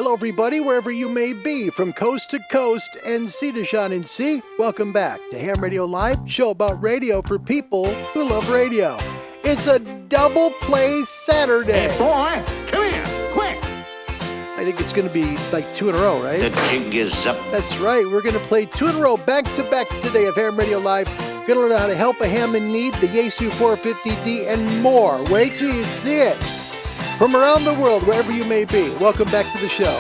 Hello, everybody, wherever you may be, from coast to coast and sea to shining and sea. Welcome back to Ham Radio Live, show about radio for people who love radio. It's a double play Saturday. Hey, boy, come here, quick. I think it's going to be like 2 in a row, right? The jig is up. That's right. We're going to play 2 in a row, back to back today of Ham Radio Live. Going to learn how to help a ham in need, the Yaesu 450D, and more. Wait till you see it. From around the world, wherever you may be, welcome back to the show.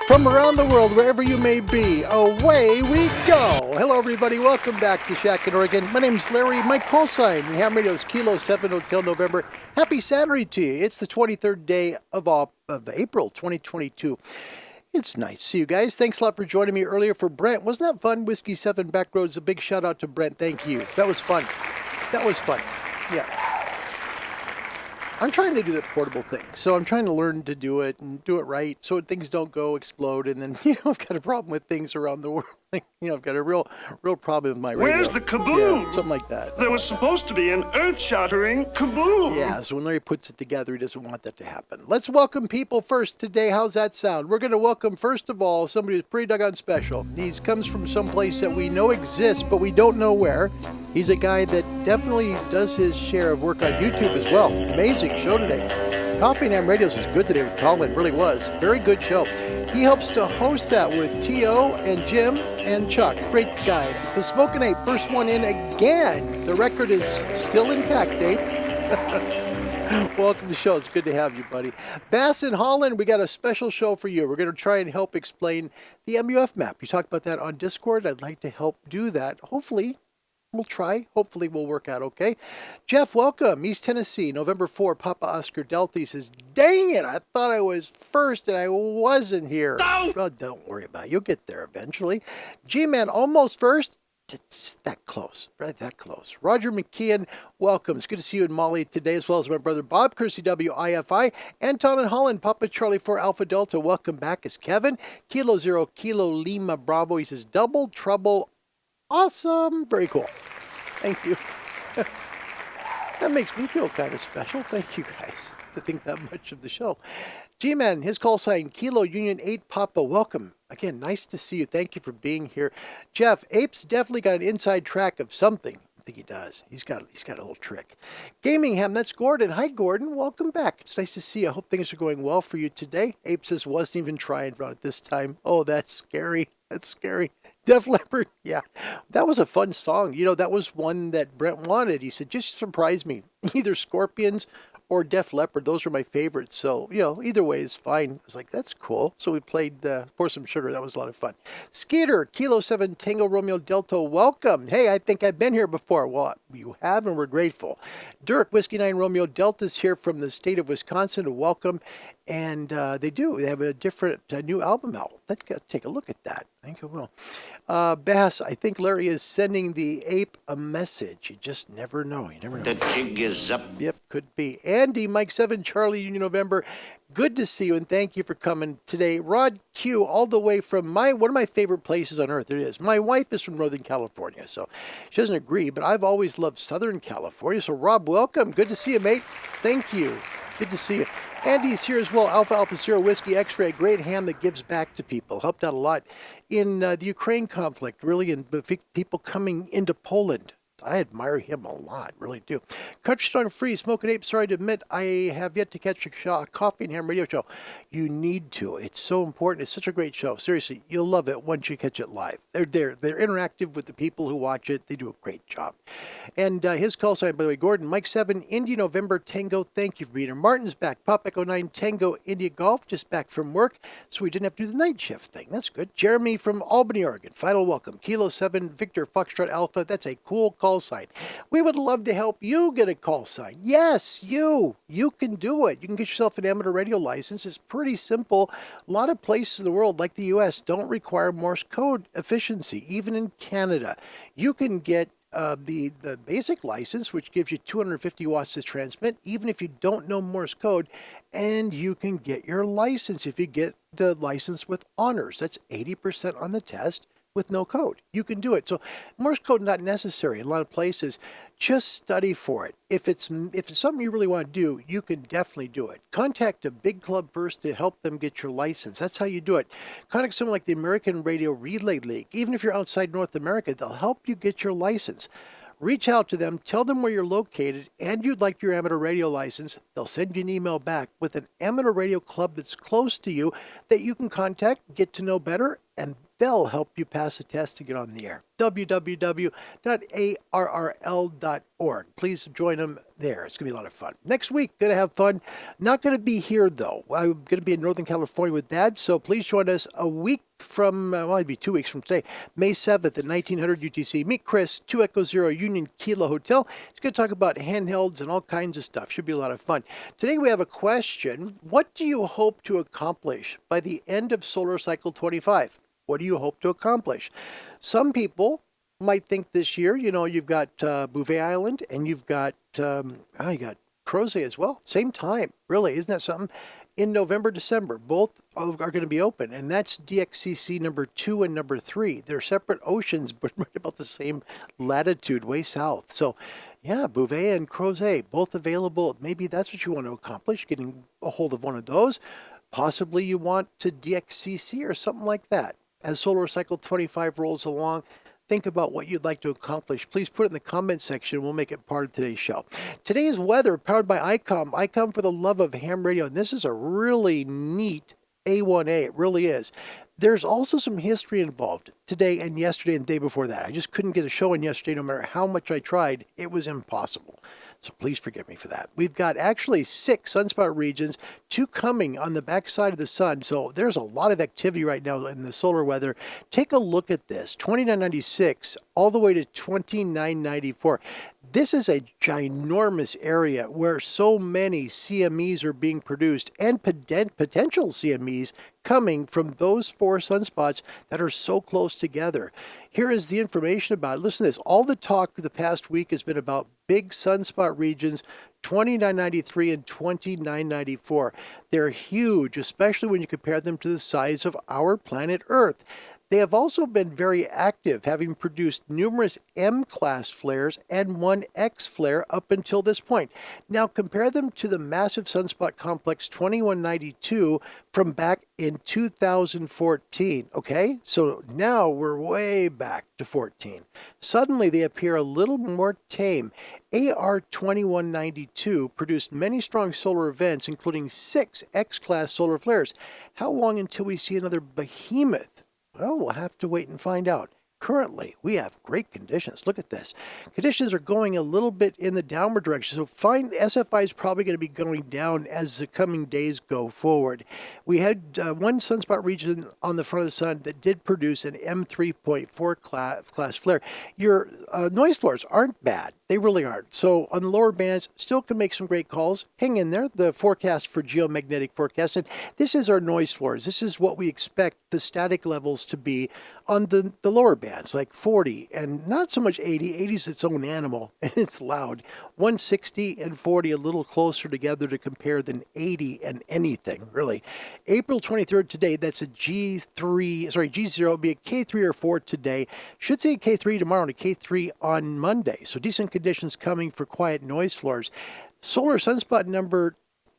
From around the world, wherever you may be, away we go. Hello, everybody. Welcome back to Shack in Oregon. My name's Larry. My call sign, Ham Radio's Kilo 7 Hotel November. Happy Saturday to you. It's the 23rd day of April 2022. It's nice to see you guys. Thanks a lot for joining me earlier for Brent. Wasn't that fun? Whiskey 7 Backroads. A big shout out to Brent. Thank you. That was fun. That was fun. Yeah. I'm trying to do that portable thing, so I'm trying to learn to do it and do it right so things don't go explode. And then, I've got a problem with things around the world. I've got a real problem with my radio. Where's the kaboom? Yeah, something like that. There was supposed to be an earth-shattering kaboom. Yeah, so when Larry puts it together, he doesn't want that to happen. Let's welcome people first today. How's that sound? We're going to welcome, first of all, somebody who's pretty doggone special. He comes from someplace that we know exists, but we don't know where. He's a guy that definitely does his share of work on YouTube as well. Amazing show today. Coffee and Ham Radios was good today with Colin. Really was. Very good show. He helps to host that with T.O. and Jim and Chuck. Great guy. The Smokin' Ape, first one in again. The record is still intact, Dave. Welcome to the show. It's good to have you, buddy. Bass in Holland, we got a special show for you. We're going to try and help explain the MUF map. You talked about that on Discord. I'd like to help do that. Hopefully, we'll try. Hopefully, we'll work out okay. Jeff, welcome. East Tennessee, November 4, Papa Oscar Delta. He says, dang it, I thought I was first and I wasn't here. No. Well, don't worry about it. You'll get there eventually. G-Man, almost first. Just that close, right? That close. Roger McKeon, welcome. It's good to see you in Molly today, as well as my brother Bob, Kersey WIFI, Anton in Holland, Papa Charlie 4 Alpha Delta. Welcome back. Is Kevin, Kilo 0 Kilo Lima Bravo. He says, double trouble. Awesome. Very cool. Thank you. That makes me feel kind of special. Thank you guys to think that much of the show. G-Man, his call sign, Kilo Union 8 Papa. Welcome. Again, nice to see you. Thank you for being here. Jeff, Ape's definitely got an inside track of something. I think he does. He's got a little trick. Gaming Ham, that's Gordon. Hi, Gordon. Welcome back. It's nice to see you. I hope things are going well for you today. Ape says wasn't even trying for it this time. Oh, that's scary. That's scary. Def Leppard, yeah. That was a fun song. That was one that Brent wanted. He said, just surprise me. Either Scorpions or Def Leppard. Those are my favorites. So, either way is fine. I was like, that's cool. So we played Pour Some Sugar. That was a lot of fun. Skeeter, Kilo 7 Tango Romeo Delta, welcome. Hey, I think I've been here before. Well, you have, and we're grateful. Dirk, Whiskey 9 Romeo Delta's here from the state of Wisconsin. Welcome. And they have a different new album out. Let's take a look at that. I think it will. Bass, I think Larry is sending the ape a message. You just never know. You never know. The jig is up. Yep, could be. Andy, Mike 7, Charlie, Union November. Good to see you, and thank you for coming today. Rod Q, all the way from one of my favorite places on earth. It is. My wife is from Northern California, so she doesn't agree, but I've always loved Southern California. So, Rob, welcome. Good to see you, mate. Thank you. Good to see you. Andy's here as well. Alpha Alpha Zero Whiskey X-Ray, great ham that gives back to people. Helped out a lot in the Ukraine conflict, really, and people coming into Poland. I admire him a lot, really do. Country Strong Free, Smoking Ape, sorry to admit, I have yet to catch a Coffee and Ham radio show. You need to. It's so important. It's such a great show. Seriously, you'll love it once you catch it live. They're interactive with the people who watch it. They do a great job. And his call sign, by the way, Gordon, Mike 7, India November Tango, thank you for being here. Martin's back. Pop Echo 9, Tango, India Golf, just back from work, so we didn't have to do the night shift thing. That's good. Jeremy from Albany, Oregon, final welcome. Kilo 7, Victor Foxtrot Alpha, that's a cool call sign. We would love to help you get a call sign. Yes, you can do it. You can get yourself an amateur radio license. It's pretty simple. A lot of places in the world, like the U.S., don't require Morse code efficiency. Even in Canada, you can get the basic license, which gives you 250 watts to transmit, even if you don't know Morse code, and you can get your license if you get the license with honors. That's 80% on the test with no code. You can do it. So Morse code not necessary in a lot of places. Just study for it. If it's something you really want to do, you can definitely do it. Contact a big club first to help them get your license. That's how you do it. Contact someone like the American Radio Relay League. Even if you're outside North America, they'll help you get your license. Reach out to them, tell them where you're located, and you'd like your amateur radio license. They'll send you an email back with an amateur radio club that's close to you that you can contact, get to know better, and they'll help you pass the test to get on the air. www.arrl.org. Please join them there. It's going to be a lot of fun. Next week, going to have fun. Not going to be here, though. I'm going to be in Northern California with Dad, so please join us a week from, it'll be 2 weeks from today, May 7th at 1900 UTC. Meet Chris, 2 Echo Zero Union Kilo Hotel. He's going to talk about handhelds and all kinds of stuff. Should be a lot of fun. Today we have a question. What do you hope to accomplish by the end of Solar Cycle 25? What do you hope to accomplish? Some people might think this year, you've got Bouvet Island and you've got you got Crozet as well. Same time, really. Isn't that something? In November, December, both are going to be open, and that's DXCC number 2 and number 3. They're separate oceans, but right about the same latitude, way south. So, yeah, Bouvet and Crozet, both available. Maybe that's what you want to accomplish, getting a hold of one of those. Possibly you want to DXCC or something like that. As Solar Cycle 25 rolls along, think about what you'd like to accomplish. Please put it in the comment section. We'll make it part of today's show. Today's weather powered by ICOM. ICOM for the love of ham radio. And this is a really neat A1A. It really is. There's also some history involved today and yesterday and the day before that. I just couldn't get a show in yesterday no matter how much I tried. It was impossible. So please forgive me for that. We've got actually 6 sunspot regions, 2 coming on the backside of the sun. So there's a lot of activity right now in the solar weather. Take a look at this, 2996 all the way to 2994. This is a ginormous area where so many CMEs are being produced and potential CMEs coming from those 4 sunspots that are so close together. Here is the information about it. Listen to this. All the talk the past week has been about big sunspot regions, 2993 and 2994. They're huge, especially when you compare them to the size of our planet Earth. They have also been very active, having produced numerous M-class flares and 1 X flare up until this point. Now compare them to the massive sunspot complex 2192 from back in 2014, okay? So now we're way back to 14. Suddenly they appear a little more tame. AR 2192 produced many strong solar events, including 6 X-class solar flares. How long until we see another behemoth? Well, we'll have to wait and find out. Currently, we have great conditions. Look at this. Conditions are going a little bit in the downward direction. So SFI is probably going to be going down as the coming days go forward. We had 1 sunspot region on the front of the sun that did produce an M3.4 class flare. Your noise floors aren't bad. They really aren't. So on the lower bands, still can make some great calls. Hang in there. The forecast for geomagnetic forecast. And this is our noise floors. This is what we expect the static levels to be on the lower bands, like 40 and not so much 80. 80 is its own animal and it's loud. 160 and 40 a little closer together to compare than 80 and anything, really. April 23rd today, that's a G0, it'll be a K3 or 4 today. Should see a K3 tomorrow and a K3 on Monday. So decent conditions coming for quiet noise floors. Solar sunspot number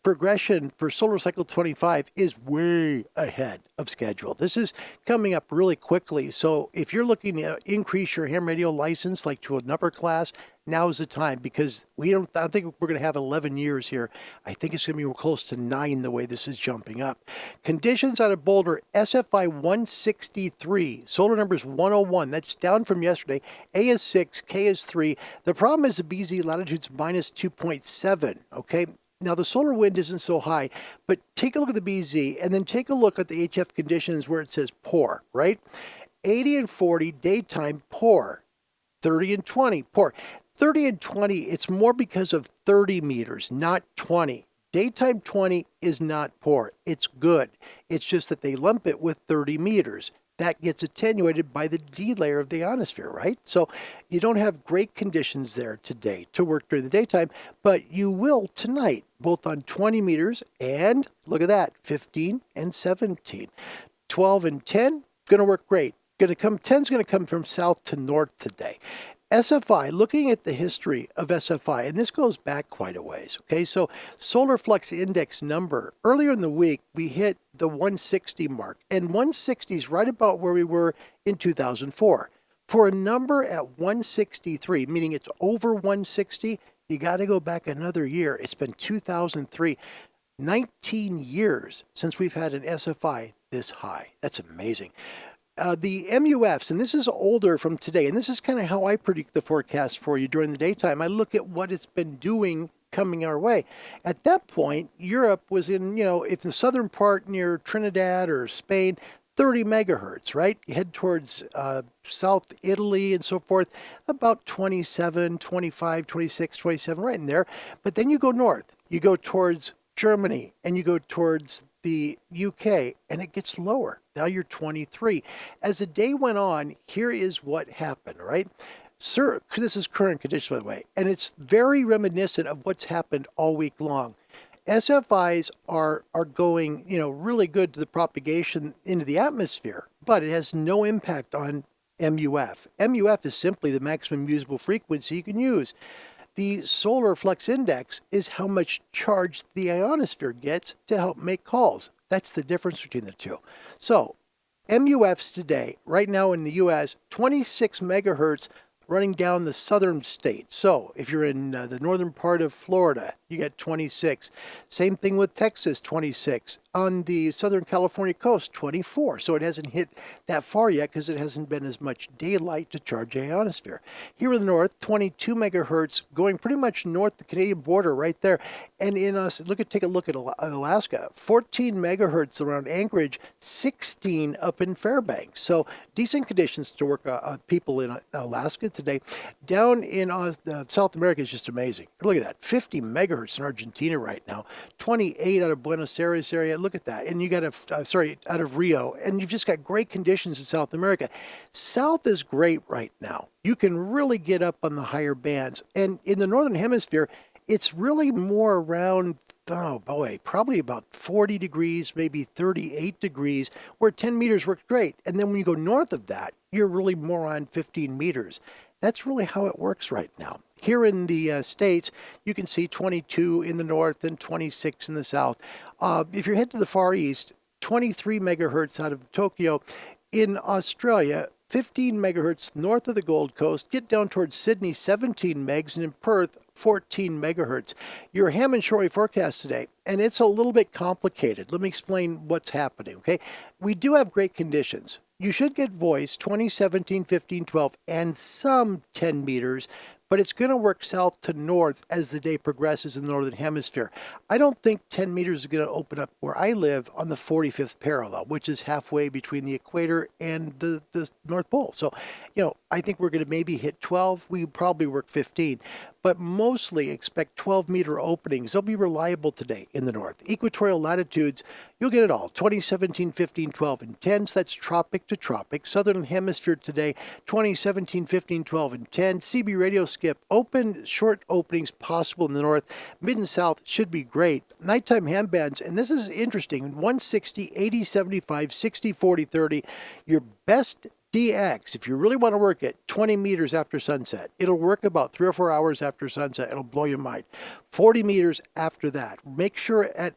progression for solar cycle 25 is way ahead of schedule. This is coming up really quickly. So if you're looking to increase your ham radio license like to an upper class, now's the time, because I think we're going to have 11 years here. I think it's going to be close to 9 the way this is jumping up. Conditions out of Boulder, SFI 163, solar number is 101. That's down from yesterday. A is 6, K is 3. The problem is the BZ latitude's minus 2.7, okay? Now, the solar wind isn't so high, but take a look at the BZ and then take a look at the HF conditions where it says poor, right? 80 and 40, daytime, poor. 30 and 20, poor. 30 and 20, it's more because of 30 meters, not 20. Daytime 20 is not poor. It's good. It's just that they lump it with 30 meters. That gets attenuated by the D layer of the ionosphere, right? So you don't have great conditions there today to work during the daytime, but you will tonight, both on 20 meters and, look at that, 15 and 17. 12 and 10, going to work great. 10's going to come from south to north today. SFI, looking at the history of SFI, and this goes back quite a ways, okay? So solar flux index number, earlier in the week, we hit the 160 mark, and 160 is right about where we were in 2004. For a number at 163, meaning it's over 160, you got to go back another year. It's been 2003. 19 years since we've had an SFI this high. That's amazing. The MUFs, and this is older from today, and this is kind of how I predict the forecast for you during the daytime. I look at what it's been doing coming our way. At that point, Europe was in, if the southern part near Trinidad or Spain, 30 megahertz, right? You head towards South Italy and so forth, about 27, 25, 26, 27, right in there. But then you go north. You go towards Germany, and you go towards the UK, and it gets lower. Now you're 23. As the day went on, here is what happened, right? Sir, this is current condition, by the way, and it's very reminiscent of what's happened all week long. SFIs are going, really good to the propagation into the atmosphere, but it has no impact on MUF. MUF is simply the maximum usable frequency you can use. The solar flux index is how much charge the ionosphere gets to help make calls. That's the difference between the two. So, MUFs today, right now in the U.S., 26 megahertz running down the southern states. So, if you're in the northern part of Florida, you get 26. Same thing with Texas, 26. On the Southern California coast, 24. So it hasn't hit that far yet because it hasn't been as much daylight to charge the ionosphere. Here in the north, 22 megahertz, going pretty much north the Canadian border right there. And in us, take a look at Alaska, 14 megahertz around Anchorage, 16 up in Fairbanks. So decent conditions to work on people in Alaska today. Down in South America is just amazing. Look at that, 50 megahertz in Argentina right now, 28 out of Buenos Aires area. Look at that. And you got out of Rio. And you've just got great conditions in South America. South is great right now. You can really get up on the higher bands. And in the Northern Hemisphere, it's really more around, probably about 40 degrees, maybe 38 degrees, where 10 meters works great. And then when you go north of that, you're really more on 15 meters. That's really how it works right now. Here in the States, you can see 22 in the north and 26 in the south. If you head to the Far East, 23 megahertz out of Tokyo. In Australia, 15 megahertz north of the Gold Coast. Get down towards Sydney, 17 megs, and in Perth, 14 megahertz. Your ham and shortwave forecast today, and it's a little bit complicated. Let me explain what's happening, okay? We do have great conditions. You should get voice 20, 17, 15, 12, and some 10 meters, but it's going to work south to north as the day progresses in the Northern Hemisphere. I don't think 10 meters is going to open up where I live on the 45th parallel, which is halfway between the equator and the North Pole. So, I think we're going to maybe hit 12. We probably work 15. But mostly expect 12-meter openings. They'll be reliable today in the north. Equatorial latitudes, you'll get it all. 20, 17, 15, 12, and 10. So that's tropic to tropic. Southern Hemisphere today, 20, 17, 15, 12, and 10. CB radio skip, short openings possible in the north. Mid and south should be great. Nighttime ham bands, and this is interesting, 160, 80, 75, 60, 40, 30. Your best DX, if you really want to work it, 20 meters after sunset. It'll work about 3 or 4 hours after sunset. It'll blow your mind. 40 meters after that. Make sure at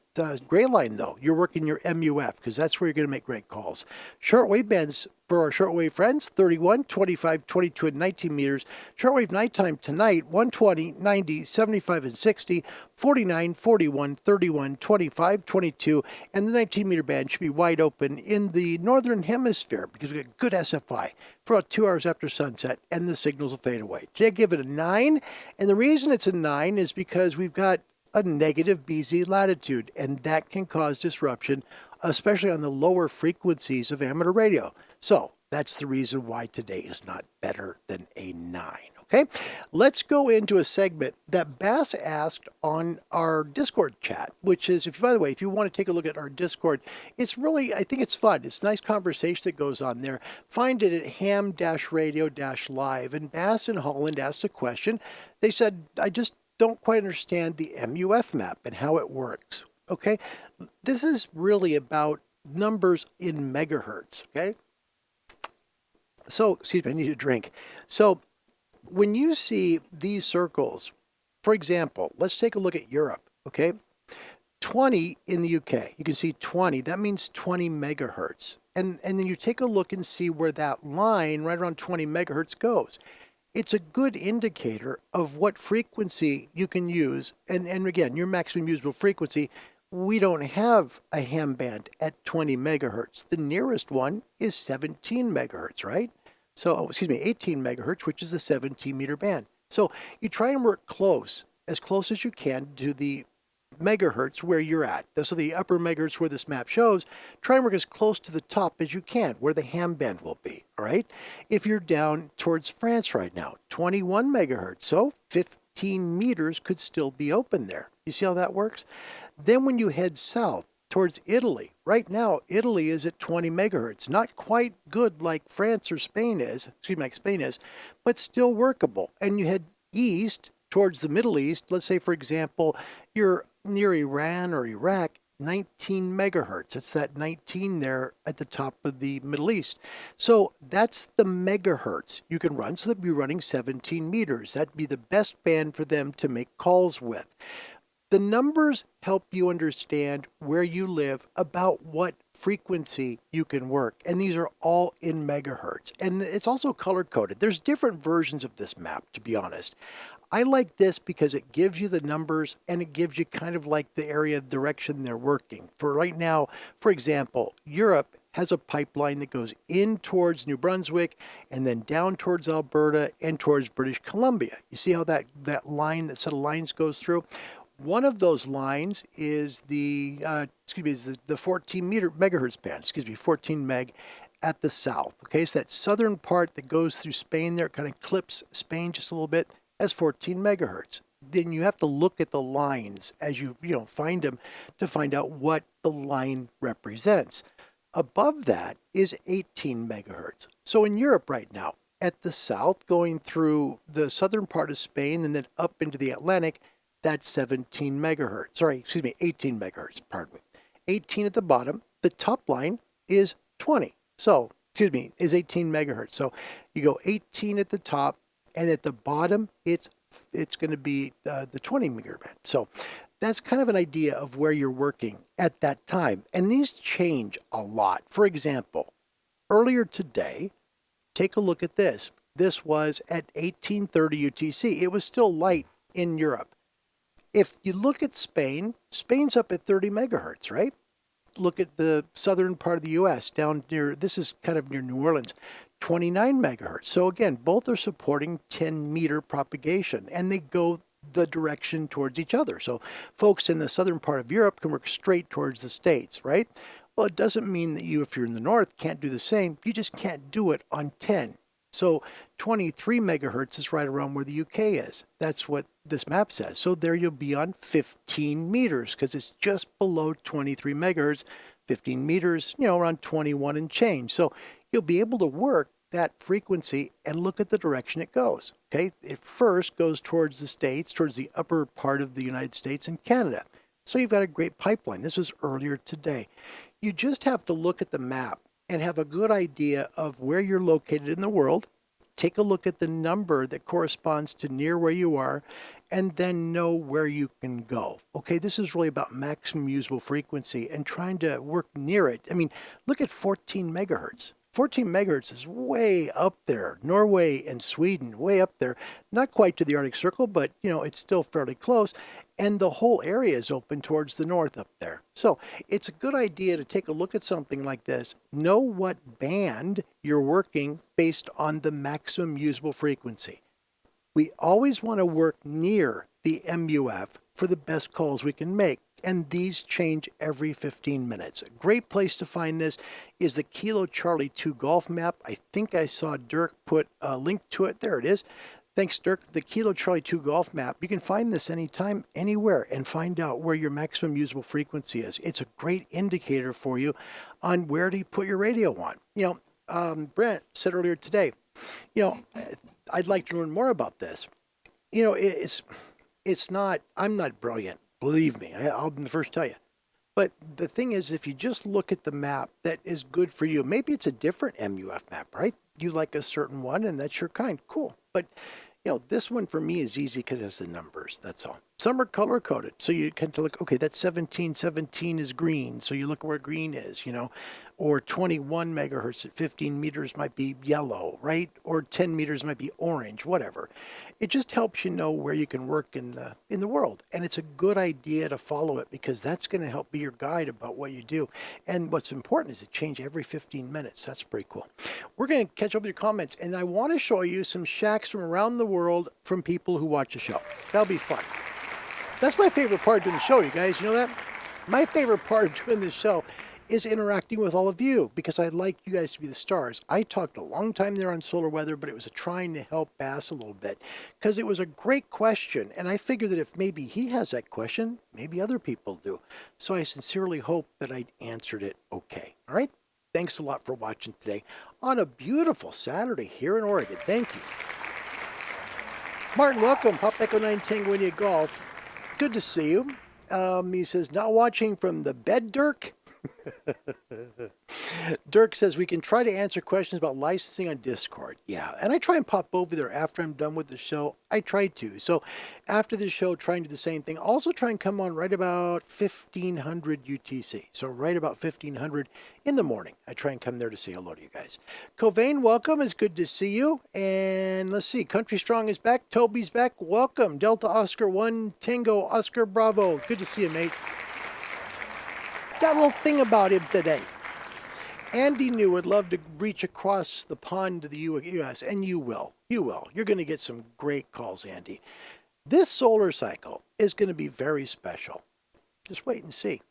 gray line, though, you're working your MUF because that's where you're going to make great calls. Shortwave bands for our shortwave friends, 31, 25, 22, and 19 meters. Shortwave nighttime tonight, 120, 90, 75, and 60, 49, 41, 31, 25, 22, and the 19-meter band should be wide open in the northern hemisphere because we get good SFI for about 2 hours after sunset, and the signals will fade away. Today, give it a 9, and the reason it's a 9 is because we've got a negative BZ latitude, and that can cause disruption, especially on the lower frequencies of amateur radio. So that's the reason why today is not better than a 9. Okay, let's go into a segment that Bass asked on our Discord chat, which is, by the way, if you want to take a look at our Discord, it's really, I think it's fun. It's a nice conversation that goes on there. Find it at ham-radio-live. And Bass in Holland asked a question. They said, I just don't quite understand the MUF map and how it works. Okay, this is really about numbers in megahertz. Okay, so, excuse me, I need a drink. So, when you see these circles, for example, let's take a look at Europe, okay? 20 in the UK, you can see 20, that means 20 megahertz. And then you take a look and see where that line right around 20 megahertz goes. It's a good indicator of what frequency you can use. And again, your maximum usable frequency, we don't have a ham band at 20 megahertz. The nearest one is 17 megahertz, right? So, 18 megahertz, which is the 17-meter band. So you try and work as close as you can to the megahertz where you're at. So the upper megahertz where this map shows, try and work as close to the top as you can, where the ham band will be, all right? If you're down towards France right now, 21 megahertz, so 15 meters could still be open there. You see how that works? Then when you head south, towards Italy. Right now, Italy is at 20 megahertz. Not quite good like France or Spain is, but still workable. And you head east towards the Middle East. Let's say, for example, you're near Iran or Iraq, 19 megahertz. It's that 19 there at the top of the Middle East. So that's the megahertz you can run. So they'd be running 17 meters. That'd be the best band for them to make calls with. The numbers help you understand where you live about what frequency you can work. And these are all in megahertz. And it's also color-coded. There's different versions of this map, to be honest. I like this because it gives you the numbers and it gives you kind of like the area of direction they're working. For right now, for example, Europe has a pipeline that goes in towards New Brunswick and then down towards Alberta and towards British Columbia. You see how that set of lines goes through? One of those lines is the 14 megahertz band, 14 meg at the south. Okay, so that southern part that goes through Spain there, kind of clips Spain just a little bit, has 14 megahertz. Then you have to look at the lines as you find them to find out what the line represents. Above that is 18 megahertz. So in Europe right now, at the south, going through the southern part of Spain and then up into the Atlantic, that's 18 megahertz, pardon me. 18 at the bottom. The top line is 20. So, is 18 megahertz. So you go 18 at the top, and at the bottom, it's going to be the 20 meter band. So that's kind of an idea of where you're working at that time. And these change a lot. For example, earlier today, take a look at this. This was at 1830 UTC. It was still light in Europe. If you look at Spain, Spain's up at 30 megahertz, right? Look at the southern part of the U.S. down near, this is kind of near New Orleans, 29 megahertz. So again, both are supporting 10-meter propagation, and they go the direction towards each other. So folks in the southern part of Europe can work straight towards the States, right? Well, it doesn't mean that you, if you're in the north, can't do the same. You just can't do it on 10. So 23 megahertz is right around where the UK is. That's what this map says. So there you'll be on 15 meters because it's just below 23 megahertz, 15 meters, around 21 and change. So you'll be able to work that frequency and look at the direction it goes. Okay, it first goes towards the States, towards the upper part of the United States and Canada. So you've got a great pipeline. This was earlier today. You just have to look at the map and have a good idea of where you're located in the world. Take a look at the number that corresponds to near where you are, and then know where you can go. Okay, this is really about maximum usable frequency and trying to work near it. I mean, look at 14 megahertz. 14 megahertz is way up there. Norway and Sweden, way up there. Not quite to the Arctic Circle, but it's still fairly close. And the whole area is open towards the north up there. So it's a good idea to take a look at something like this. Know what band you're working based on the maximum usable frequency. We always want to work near the MUF for the best calls we can make. And these change every 15 minutes. A great place to find this is the Kilo Charlie 2 Golf Map. I think I saw Dirk put a link to it. There it is. Thanks, Dirk. The Kilo Charlie 2 Golf Map. You can find this anytime, anywhere, and find out where your maximum usable frequency is. It's a great indicator for you on where to put your radio on. Brent said earlier today, I'd like to learn more about this. It's not, I'm not brilliant. Believe me, I'll be the first to tell you. But the thing is, if you just look at the map that is good for you, maybe it's a different MUF map, right? You like a certain one and that's your kind. Cool. But, this one for me is easy because it has the numbers. That's all. Some are color coded. So you can look, okay, that's 1717 is green. So you look where green is, or 21 megahertz at 15 meters might be yellow, right? Or 10 meters might be orange, whatever. It just helps you know where you can work in the world. And it's a good idea to follow it because that's going to help be your guide about what you do. And what's important is it changes every 15 minutes. That's pretty cool. We're going to catch up with your comments. And I want to show you some shacks from around the world from people who watch the show. That'll be fun. That's my favorite part of doing the show, you guys. You know that? My favorite part of doing the show is interacting with all of you because I'd like you guys to be the stars. I talked a long time there on solar weather, but it was trying to help Bass a little bit because it was a great question. And I figured that if maybe he has that question, maybe other people do. So I sincerely hope that I answered it okay. All right? Thanks a lot for watching today on a beautiful Saturday here in Oregon. Thank you. Martin, welcome. Pop Echo 9 Tango India Golf. Good to see you. He says, not watching from the bed, Dirk. Dirk says we can try to answer questions about licensing on Discord. Yeah, and I try and pop over there after I'm done with the show. I try to. So after the show, try and do the same thing. Also try and come on right about 1500 UTC. So right about 1500 in the morning. I try and come there to say hello to you guys. Covain, welcome. It's good to see you. And let's see. Country Strong is back. Toby's back. Welcome. Delta Oscar 1 Tango Oscar Bravo. Good to see you, mate. Got a little thing about him today. Andy New would love to reach across the pond to the U.S., and you will. You will. You're going to get some great calls, Andy. This solar cycle is going to be very special. Just wait and see.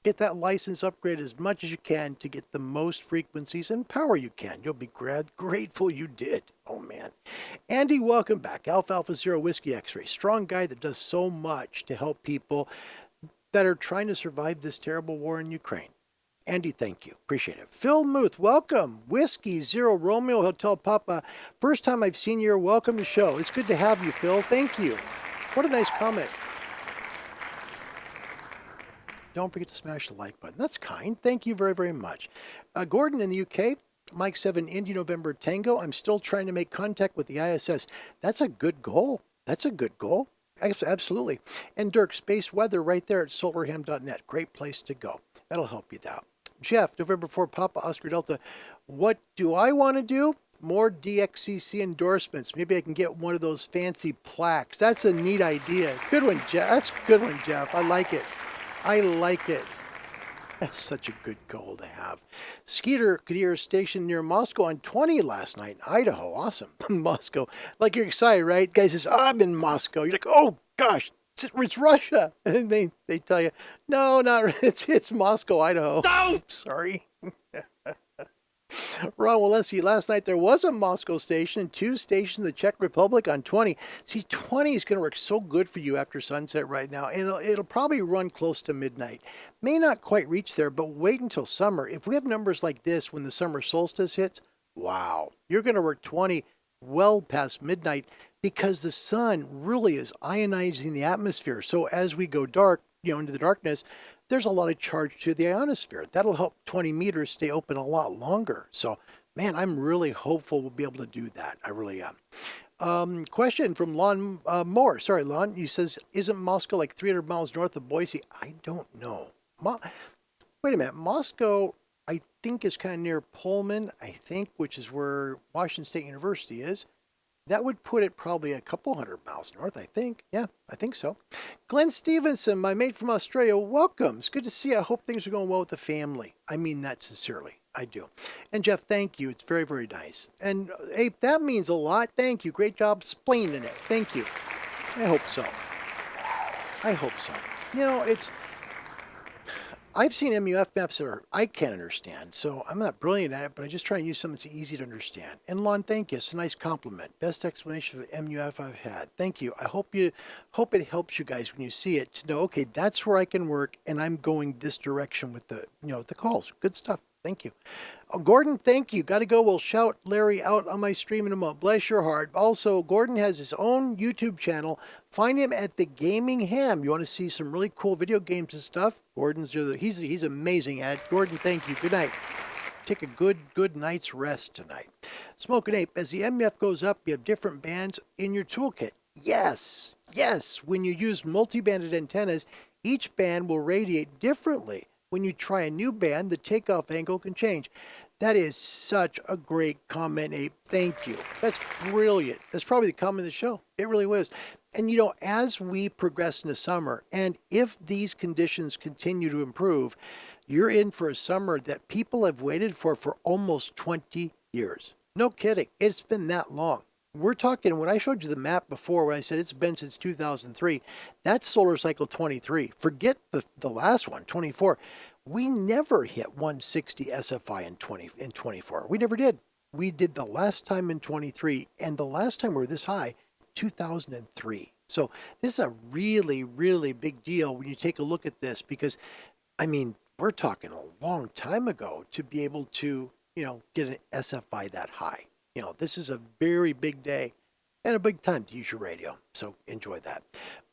Get that license upgrade as much as you can to get the most frequencies and power you can. You'll be grateful you did. Oh, man. Andy, welcome back. Alpha Zero Whiskey X-Ray. Strong guy that does so much to help people that are trying to survive this terrible war in Ukraine. Andy, thank you. Appreciate it. Phil Muth, welcome. Whiskey Zero Romeo Hotel Papa. First time I've seen you here. Welcome to the show. It's good to have you, Phil. Thank you. What a nice comment. Don't forget to smash the like button. That's kind. Thank you very, very much. Gordon in the UK. Mike 7 Indy November Tango. I'm still trying to make contact with the ISS. That's a good goal. That's a good goal. Absolutely. And Dirk, space weather right there at solarham.net. Great place to go. That'll help you out. Jeff, November 4 Papa Oscar Delta. What do I want to do? More DXCC endorsements. Maybe I can get one of those fancy plaques. That's a neat idea. Good one, Jeff. That's a good one, Jeff. I like it. I like it. That's such a good goal to have. Skeeter could hear a station near Moscow on 20 last night. Idaho. Awesome. Moscow. Like you're excited, right? Guy says, I'm in Moscow. You're like, oh, gosh, it's Russia. And they tell you, no, not it's Moscow, Idaho. No! Sorry. Ron Walensky, last night there was a Moscow station and 2 stations in the Czech Republic on 20. See, 20 is going to work so good for you after sunset right now. And it'll probably run close to midnight. May not quite reach there, but wait until summer. If we have numbers like this when the summer solstice hits, wow, you're going to work 20 well past midnight because the sun really is ionizing the atmosphere. So as we go dark, into the darkness, there's a lot of charge to the ionosphere. That'll help 20 meters stay open a lot longer. So, man, I'm really hopeful we'll be able to do that. I really am. Question from Lon Moore. Sorry, Lon. He says, isn't Moscow like 300 miles north of Boise? I don't know. Wait a minute. Moscow, I think, is kind of near Pullman, I think, which is where Washington State University is. That would put it probably a couple hundred miles north, I think. Yeah, I think so. Glenn Stevenson, my mate from Australia, welcome. It's good to see you. I hope things are going well with the family. I mean that sincerely. I do. And Jeff, thank you. It's very, very nice. And Ape, that means a lot. Thank you. Great job explaining it. Thank you. I hope so. I hope so. You know, I've seen MUF maps that I can't understand, so I'm not brilliant at it, but I just try and use something that's easy to understand. And Lon, thank you. It's a nice compliment. Best explanation of MUF I've had. Thank you. I hope it helps you guys when you see it to know, okay, that's where I can work, and I'm going this direction with the calls. Good stuff. Thank you. Gordon, thank you. Got to go. We'll shout Larry out on my stream in a moment. Bless your heart. Also, Gordon has his own YouTube channel. Find him at The Gaming Ham. You want to see some really cool video games and stuff? He's amazing at it. Gordon, thank you. Good night. Take a good night's rest tonight. Smoking Ape, as the MUF goes up, you have different bands in your toolkit. Yes. When you use multi-banded antennas, each band will radiate differently. When you try a new band, the takeoff angle can change. That is such a great comment, Ape. Thank you. That's brilliant. That's probably the comment of the show. It really was. And as we progress into summer, and if these conditions continue to improve, you're in for a summer that people have waited for almost 20 years. No kidding. It's been that long. We're talking, when I showed you the map before, when I said it's been since 2003, that's solar cycle 23. Forget the last one, 24. We never hit 160 SFI in 24. We never did. We did the last time in 23, and the last time we were this high, 2003. So this is a really, really big deal when you take a look at this, because, I mean, we're talking a long time ago to be able to, get an SFI that high. This is a very big day and a big time to use your radio. So enjoy that.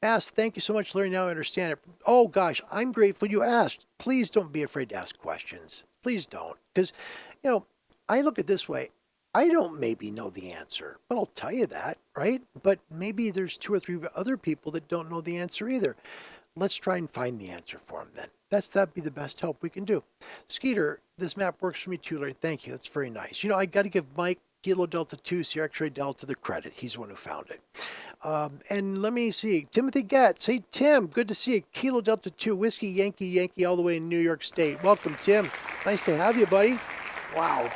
Bass, thank you so much, Larry. Now I understand it. Oh, gosh, I'm grateful you asked. Please don't be afraid to ask questions. Please don't. Because, I look at it this way. I don't maybe know the answer, but I'll tell you that, right? But maybe there's 2 or 3 other people that don't know the answer either. Let's try and find the answer for them then. That'd be the best help we can do. Skeeter, this map works for me too, Larry. Thank you. That's very nice. I got to give Mike Kilo Delta 2, Sierra X-Ray Delta the credit. He's the one who found it. And let me see. Timothy Getz. Hey, Tim. Good to see you. Kilo Delta 2, Whiskey Yankee all the way in New York State. Welcome, Tim. Nice to have you, buddy. Wow.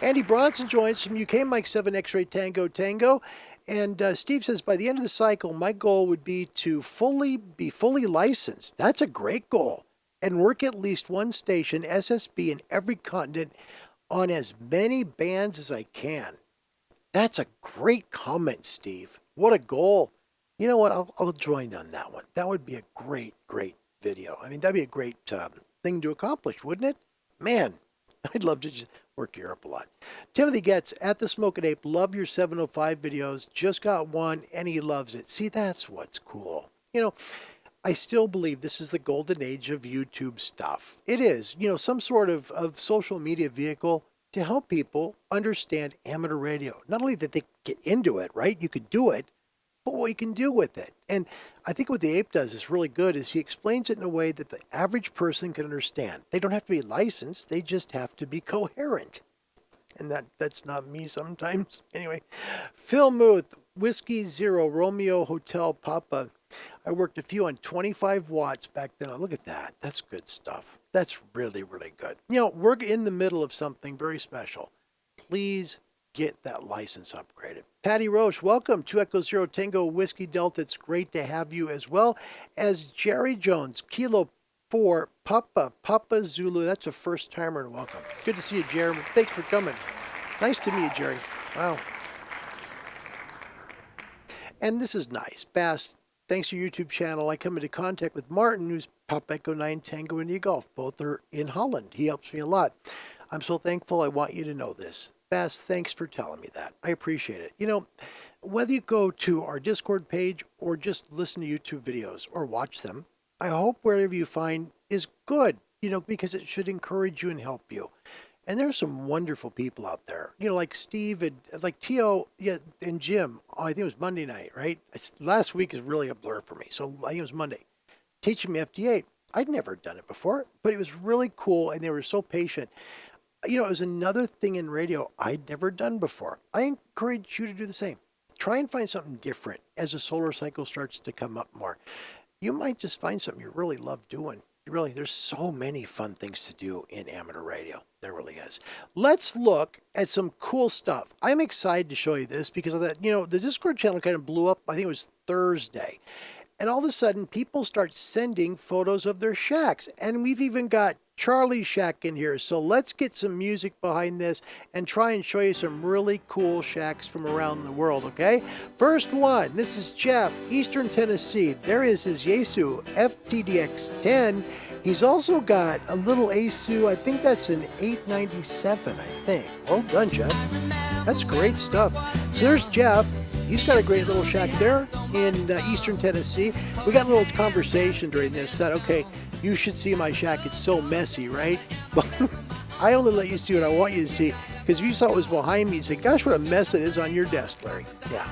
Andy Bronson joins from UK, Mike 7 X-Ray Tango. And Steve says, by the end of the cycle, my goal would be to be fully licensed. That's a great goal. And work at least one station, SSB, in every continent on as many bands as I can. That's a great comment, Steve. What a goal. You know what? I'll join on that one. That would be a great video. I mean, that'd be a great thing to accomplish, wouldn't it? Man, I'd love to just work Europe a lot. Timothy Getz, at the Smoking Ape, love your 705 videos. Just got one, and he loves it. See, that's what's cool. I still believe this is the golden age of YouTube stuff. It is, some sort of social media vehicle to help people understand amateur radio. Not only that they get into it, right? You could do it, but what you can do with it. And I think what the Ape does is really good is he explains it in a way that the average person can understand. They don't have to be licensed. They just have to be coherent. And that's not me sometimes. Anyway, Phil Muth, Whiskey Zero, Romeo Hotel Papa. I worked a few on 25 watts back then. Look at that. That's good stuff. That's really, really good. We're in the middle of something very special. Please get that license upgraded. Patty Roche, welcome to Echo Zero Tango Whiskey Delta. It's great to have you, as well as Jerry Jones, Kilo 4 Papa Zulu. That's a first timer, and welcome. Good to see you, Jerry. Thanks for coming. Nice to meet you, Jerry. Wow. And this is nice. Bass, thanks to your YouTube channel, I come into contact with Martin, who's Papa Echo 9 Tango India Golf. Both are in Holland. He helps me a lot. I'm so thankful. I want you to know this. Bass, thanks for telling me that. I appreciate it. Whether you go to our Discord page or just listen to YouTube videos or watch them, I hope wherever you find is good, because it should encourage you and help you. And there's some wonderful people out there, like Steve and like Tio, yeah, and Jim. Oh, I think it was Monday night, right? Last week is really a blur for me. So I think it was Monday, teaching me FT8. I'd never done it before, but it was really cool. And they were so patient. It was another thing in radio I'd never done before. I encourage you to do the same. Try and find something different as the solar cycle starts to come up more. You might just find something you really love doing. Really, there's so many fun things to do in amateur radio. There really is. Let's look at some cool stuff. I'm excited to show you this because of that. The Discord channel kind of blew up. I think it was Thursday. And all of a sudden, people start sending photos of their shacks. And we've even got Charlie's shack in here. So let's get some music behind this and try and show you some really cool shacks from around the world, okay? First one, this is Jeff, Eastern Tennessee. There is his Yaesu FT-10. He's also got a little Yaesu, I think that's an 897, I think. Well done, Jeff. That's great stuff. So there's Jeff. He's got a great little shack there in Eastern Tennessee. We got a little conversation during this. Thought, okay, you should see my shack. It's so messy, right? Well, I only let you see what I want you to see because if you saw what was behind me, you said, gosh, what a mess it is on your desk, Larry. Yeah.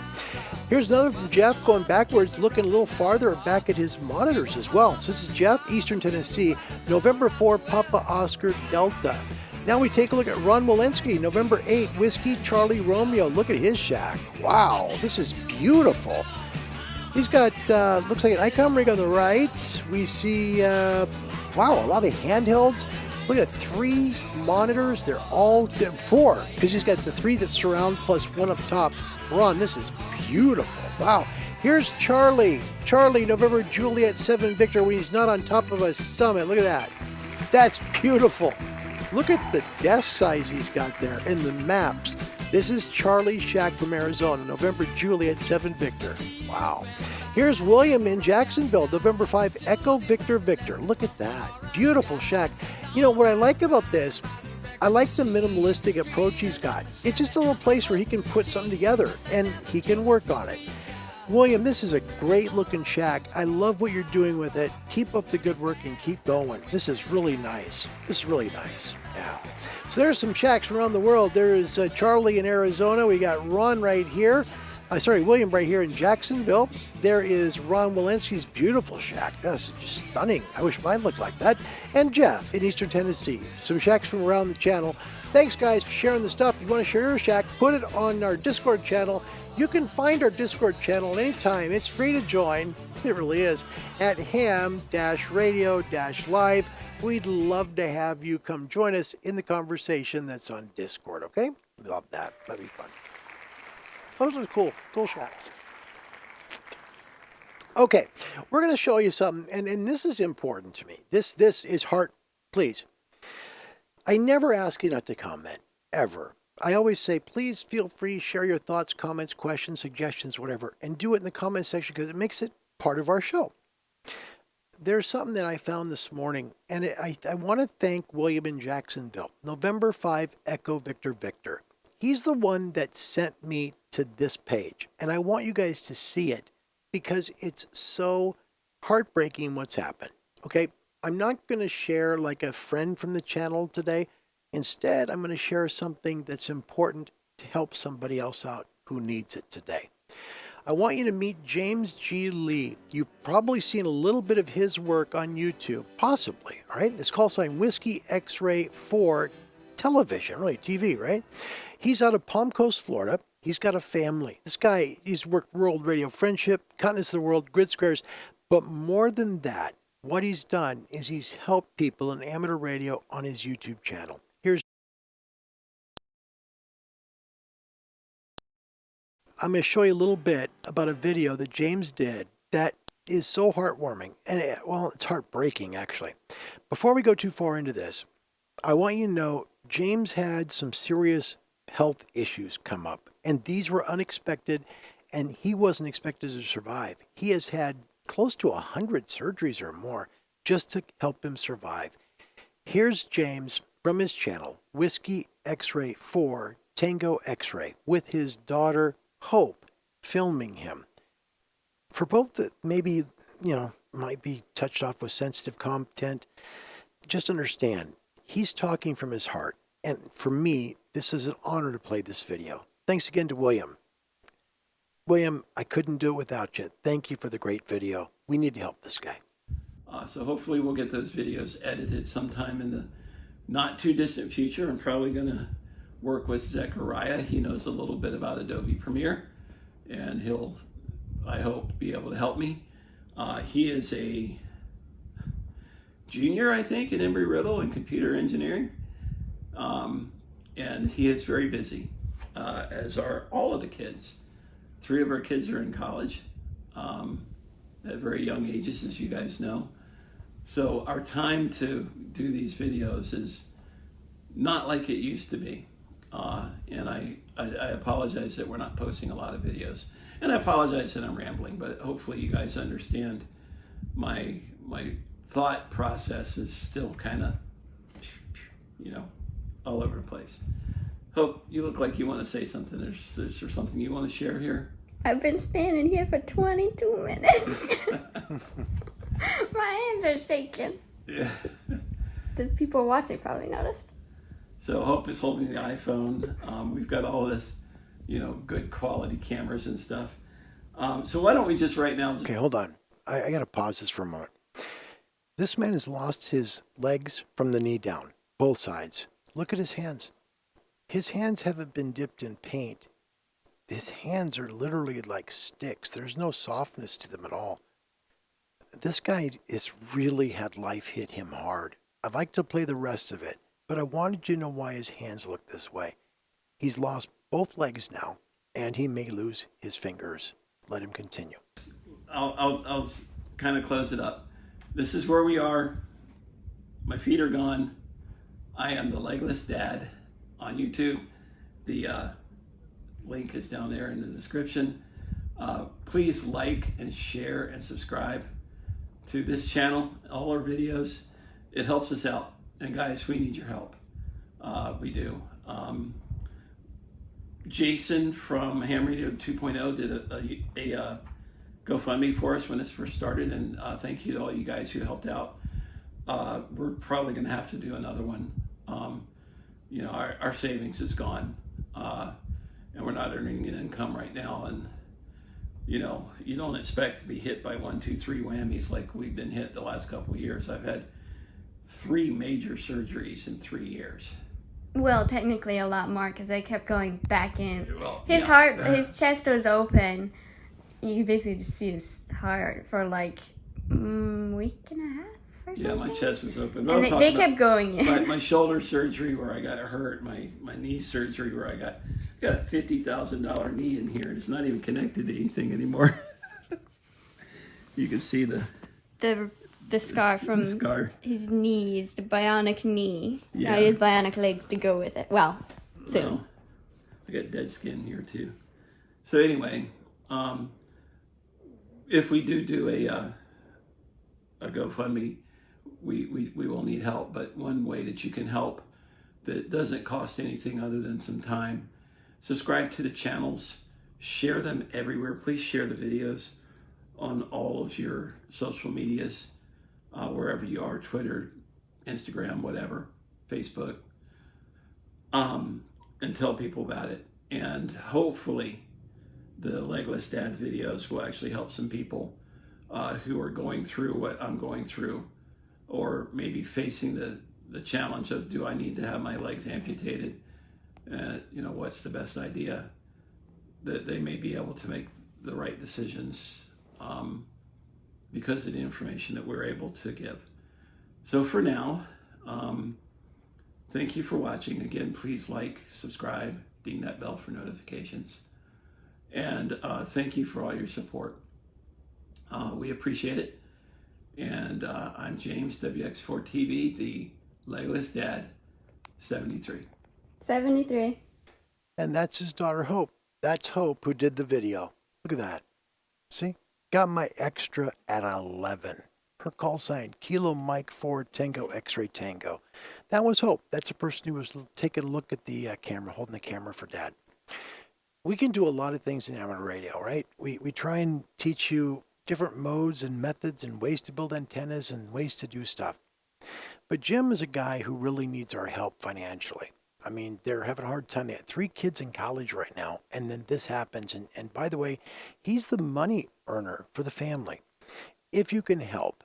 Here's another from Jeff going backwards, looking a little farther back at his monitors as well. So this is Jeff, Eastern Tennessee, November 4, Papa Oscar Delta. Now we take a look at Ron Walensky, November 8, Whiskey Charlie Romeo. Look at his shack. Wow, this is beautiful. He's got, looks like an ICOM rig on the right. We see, wow, a lot of handhelds. Look at 3 monitors. They're all 4, because he's got the 3 that surround plus 1 up top. Ron, this is beautiful. Wow. Here's Charlie. Charlie, November Juliet 7 Victor, when he's not on top of a summit. Look at that. That's beautiful. Look at the desk size he's got there and the maps. This is Charlie Shack from Arizona, November Juliet 7 Victor. Wow. Here's William in Jacksonville, November 5 Echo Victor Victor. Look at that. Beautiful shack. What I like about this, I like the minimalistic approach he's got. It's just a little place where he can put something together and he can work on it. William, this is a great looking shack. I love what you're doing with it. Keep up the good work and keep going. This is really nice. This is really nice. Yeah. So there's some shacks around the world. There is Charlie in Arizona. We got Ron right here. William right here in Jacksonville. There is Ron Walensky's beautiful shack. That's just stunning. I wish mine looked like that. And Jeff in Eastern Tennessee. Some shacks from around the channel. Thanks, guys, for sharing the stuff. If you want to share your shack, put it on our Discord channel. You can find our Discord channel anytime. It's free to join. It really is. At ham-radio-live. We'd love to have you come join us in the conversation that's on Discord, okay? Love that. That'd be fun. Those are cool shacks. Okay, we're going to show you something, and this is important to me. This is heart, please. I never ask you not to comment, ever. I always say, please feel free, share your thoughts, comments, questions, suggestions, whatever, and do it in the comment section because it makes it part of our show. There's something that I found this morning, and I want to thank William in Jacksonville, November 5, Echo Victor Victor. He's the one that sent me to this page, and I want you guys to see it because it's so heartbreaking what's happened. Okay, I'm not going to share like a friend from the channel today. Instead, I'm going to share something that's important to help somebody else out who needs it today. I want you to meet James G. Lee. You've probably seen a little bit of his work on YouTube, possibly, all right? It's call sign Whiskey X-Ray 4 Television, really TV, right? He's out of Palm Coast, Florida. He's got a family. This guy, he's worked World Radio Friendship, Continents of the World, Grid Squares, but more than that, what he's done is he's helped people in amateur radio on his YouTube channel. I'm going to show you a little bit about a video that James did that is so heartwarming. And, it's heartbreaking, actually. Before we go too far into this, I want you to know James had some serious health issues come up. And these were unexpected, and he wasn't expected to survive. He has had close to 100 surgeries or more just to help him survive. Here's James from his channel, Whiskey X-Ray 4 Tango X-Ray, with his daughter, Hope, filming him. For both the, maybe, might be touched off with sensitive content, just understand, he's talking from his heart. And for me, this is an honor to play this video. Thanks again to William. William, I couldn't do it without you. Thank you for the great video. We need to help this guy. So hopefully we'll get those videos edited sometime in the not too distant future. I'm probably going to work with Zechariah. He knows a little bit about Adobe Premiere, and he'll, I hope, be able to help me. He is a junior, I think, in Embry-Riddle in computer engineering. And he is very busy, as are all of the kids. 3 of our kids are in college at very young ages, as you guys know. So our time to do these videos is not like it used to be. And I apologize that we're not posting a lot of videos. And I apologize that I'm rambling, but hopefully you guys understand my thought process is still kind of, all over the place. Hope, you look like you want to say something. Is there something you want to share here? I've been standing here for 22 minutes. My hands are shaking. Yeah. The people watching probably noticed. So Hope is holding the iPhone. We've got all this, good quality cameras and stuff. So why don't we just right now... Okay, hold on. I got to pause this for a moment. This man has lost his legs from the knee down, both sides. Look at his hands. His hands haven't been dipped in paint. His hands are literally like sticks. There's no softness to them at all. This guy is really had life hit him hard. I'd like to play the rest of it, but I wanted you to know why his hands look this way. He's lost both legs now, and he may lose his fingers. Let him continue. I'll kind of close it up. This is where we are. My feet are gone. I am the Legless Dad on YouTube. The link is down there in the description. Please like and share and subscribe to this channel, all our videos. It helps us out. And guys, we need your help. We do. Jason from HamRadio 2.0 did a GoFundMe for us when this first started, and thank you to all you guys who helped out. We're probably going to have to do another one. Our savings is gone, and we're not earning an income right now, and you don't expect to be hit by 1, 2, 3 whammies like we've been hit the last couple of years. I've had 3 major surgeries in 3 years. Well, technically a lot more because I kept going back in. Well, His yeah. heart, his chest was open. You could basically just see his heart for like week and a half or something. Yeah, my chest was open. And they kept going in. My shoulder surgery where I got hurt, my knee surgery where I got a $50,000 knee in here. It's not even connected to anything anymore. You can see the scar from his knees, the bionic knee. Yeah. Now he has bionic legs to go with it. Well, soon. Well, I got dead skin here too. So anyway, if we do a GoFundMe, we will need help. But one way that you can help that doesn't cost anything other than some time, subscribe to the channels, share them everywhere. Please share the videos on all of your social medias, wherever you are, Twitter, Instagram, whatever, Facebook, and tell people about it. And hopefully the Legless Dad videos will actually help some people who are going through what I'm going through, or maybe facing the challenge of, do I need to have my legs amputated? What's the best idea? That they may be able to make the right decisions because of the information that we're able to give. So for now, thank you for watching. Again, please like, subscribe, ding that bell for notifications. And thank you for all your support. We appreciate it. And I'm James, WX4TV, the Legless Dad, 73. 73. And that's his daughter, Hope. That's Hope who did the video. Look at that. See? Got my extra at 11. Her call sign, Kilo Mike 4 Tango X-Ray Tango. That was Hope. That's the person who was taking a look at the camera, holding the camera for Dad. We can do a lot of things in amateur radio, right? We try and teach you different modes and methods and ways to build antennas and ways to do stuff. But Jim is a guy who really needs our help financially. I mean, they're having a hard time. They have 3 kids in college right now, and then this happens. And by the way, he's the money earner for the family. If you can help,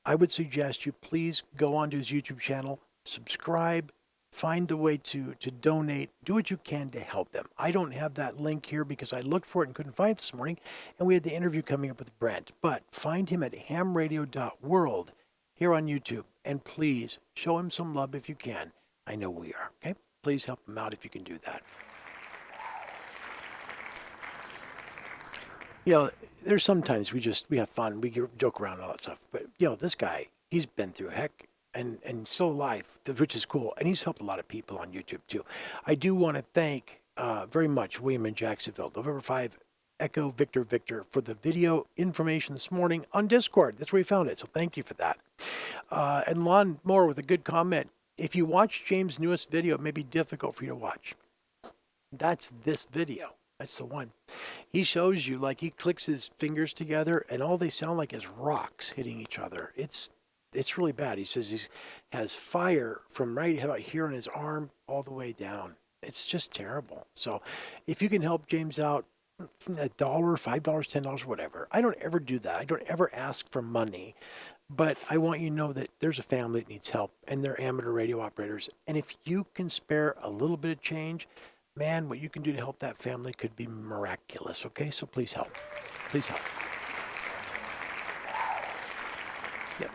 I would suggest you please go onto his YouTube channel, subscribe, find the way to donate, do what you can to help him. I don't have that link here because I looked for it and couldn't find it this morning, and we had the interview coming up with Brent. But find him at HamRadio.world here on YouTube, and please show him some love if you can. I know we are, okay? Please help him out if you can do that. You know, there's sometimes we have fun, we joke around and all that stuff. But, you know, this guy, he's been through heck and still alive, which is cool. And he's helped a lot of people on YouTube, too. I do want to thank very much William in Jacksonville, November 5, Echo Victor Victor, for the video information this morning on Discord. That's where we found it, so thank you for that. And Lon Moore with a good comment. If you watch James' newest video, it may be difficult for you to watch. That's this video. That's the one. He shows you, like, he clicks his fingers together, and all they sound like is rocks hitting each other. It's really bad. He says he has fire from right about here on his arm all the way down. It's just terrible. So if you can help James out, $1, $5, $10, whatever. I don't ever do that. I don't ever ask for money. But I want you to know that there's a family that needs help, and they're amateur radio operators. And if you can spare a little bit of change, man, what you can do to help that family could be miraculous, okay? So please help. Please help. Yep.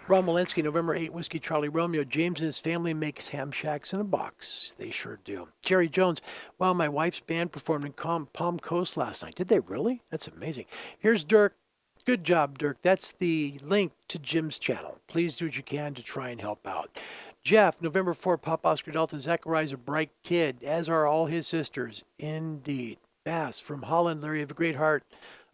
Ron Walensky, November 8, Whiskey Charlie Romeo. James and his family makes ham shacks in a box. They sure do. Jerry Jones, wow, my wife's band performed in Palm Coast last night. Did they really? That's amazing. Here's Dirk. Good job, Dirk. That's the link to Jim's channel. Please do what you can to try and help out. Jeff, November 4, Pop Oscar Delta. Zachariah's a bright kid, as are all his sisters. Indeed. Bass from Holland, Larry, you have a great heart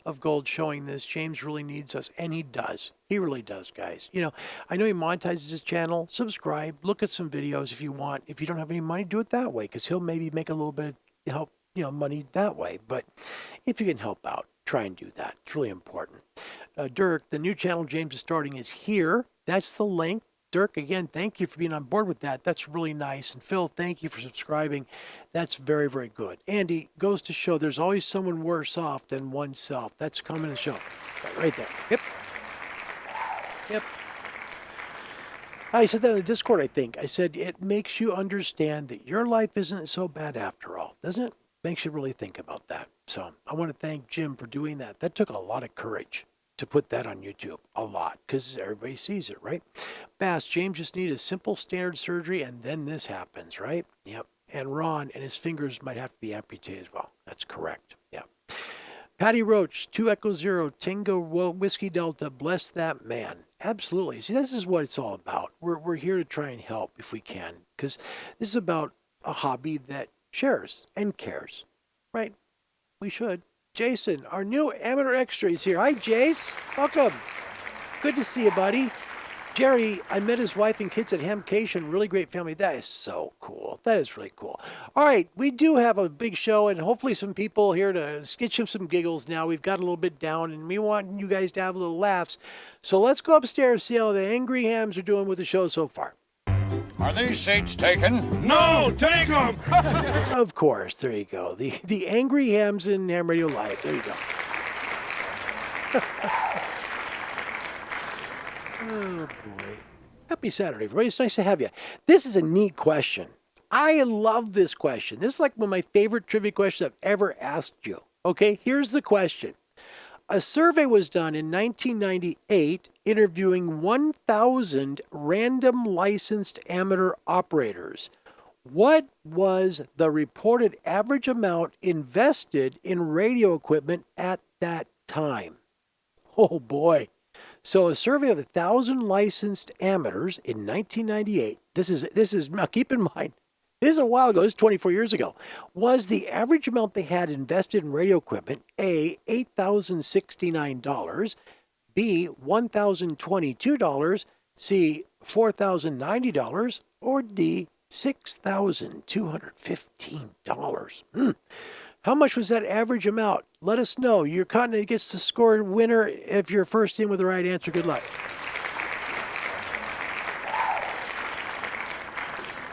of gold showing this. James really needs us, and he does. He really does, guys. You know, I know he monetizes his channel. Subscribe. Look at some videos if you want. If you don't have any money, do it that way, because he'll maybe make a little bit of help, money that way. But if you can help out, try and do that. It's really important. Dirk, the new channel James is starting is here. That's the link. Dirk, again, thank you for being on board with that. That's really nice. And Phil, thank you for subscribing. That's very, very good. Andy, goes to show there's always someone worse off than oneself. That's coming to show. Right there. Yep. Yep. I said that in the Discord, I think. I said, it makes you understand that your life isn't so bad after all, doesn't it? Makes you really think about that. So I want to thank Jim for doing that. That took a lot of courage to put that on YouTube. A lot, because everybody sees it, right? Bass, James just needed a simple standard surgery, and then this happens, right? Yep. And Ron and his fingers might have to be amputated as well. That's correct. Yeah. Patty Roach, 2 Echo 0, Tango Whiskey Delta, bless that man. Absolutely. See, this is what it's all about. We're here to try and help if we can, because this is about a hobby that shares and cares, right? We should. Jason, our new amateur extra, is here. Hi, Jace. Welcome. Good to see you, buddy. Jerry, I met his wife and kids at Hamcation. Really great family. That is so cool. That is really cool. All right, we do have a big show, and hopefully some people here to get you some giggles now. We've got a little bit down, and we want you guys to have a little laughs. So let's go upstairs and see how the Angry Hams are doing with the show so far. Are these seats taken? No, take them! Of course, there you go. The Angry Hams in Ham Radio Live. There you go. Oh, boy. Happy Saturday, everybody. It's nice to have you. This is a neat question. I love this question. This is like one of my favorite trivia questions I've ever asked you. Okay, here's the question. A survey was done in 1998 interviewing 1,000 random licensed amateur operators. What was the reported average amount invested in radio equipment at that time? Oh boy. So a survey of 1,000 licensed amateurs in 1998, this is now keep in mind, this is a while ago, this is 24 years ago, was the average amount they had invested in radio equipment, A, $8,069, B, $1,022, C, $4,090, or D, $6,215. How much was that average amount? Let us know. Your continent gets to score winner if you're first in with the right answer. Good luck.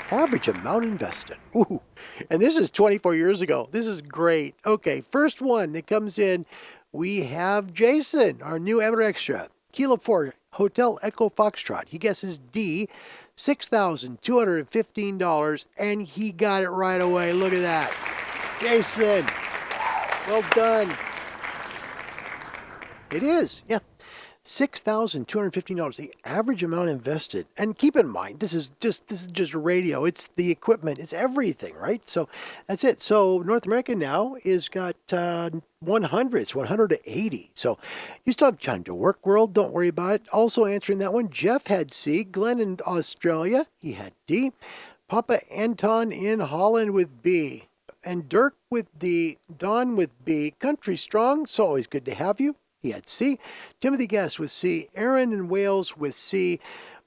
Average amount invested. Ooh. And this is 24 years ago. This is great. Okay, first one that comes in, we have Jason, our new amateur extra. Kilo 4, Hotel Echo Foxtrot. He guesses D, $6,215, and he got it right away. Look at that. Jason, well done. It is, yeah. $6,215, the average amount invested. And keep in mind, this is just radio. It's the equipment. It's everything, right? So that's it. So North America now is got 100. It's 180. So you still have time to work, world. Don't worry about it. Also answering that one, Jeff had C. Glenn in Australia, he had D. Papa Anton in Holland with B. And Dirk with D. Don with B. Country Strong, so always good to have you. He had C. Timothy Guest with C. Aaron in Wales with C.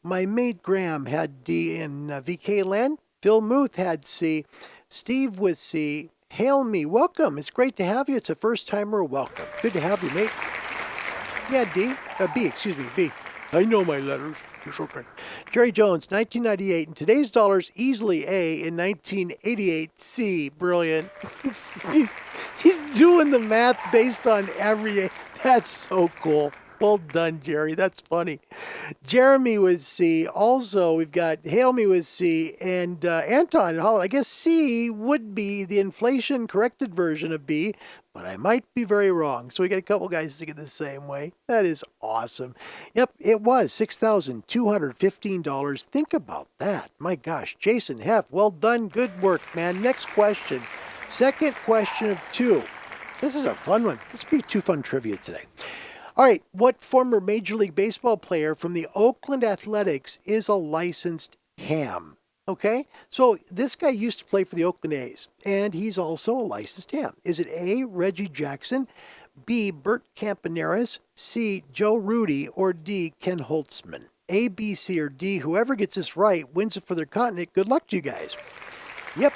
My mate Graham had D in VK land. Phil Muth had C. Steve with C. Hail me. Welcome. It's great to have you. It's a first-timer. Welcome. Good to have you, mate. Yeah, B. I know my letters. It's okay. Jerry Jones, 1998. In today's dollars, easily A. In 1988, C. Brilliant. he's doing the math based on every... That's so cool. Well done, Jerry. That's funny. Jeremy with C. Also, we've got Hail Me with C. And Anton in Holland. I guess C would be the inflation-corrected version of B, but I might be very wrong. So we got a couple guys thinking the same way. That is awesome. Yep, it was $6,215. Think about that. My gosh. Jason Heff, well done. Good work, man. Next question. Second question of 2. This is a fun one. This will be 2 fun trivia today. All right, what former Major League Baseball player from the Oakland Athletics is a licensed ham? Okay, so this guy used to play for the Oakland A's, and he's also a licensed ham. Is it A, Reggie Jackson, B, Bert Campaneris, C, Joe Rudy, or D, Ken Holtzman? A, B, C, or D, whoever gets this right wins it for their continent. Good luck to you guys. Yep.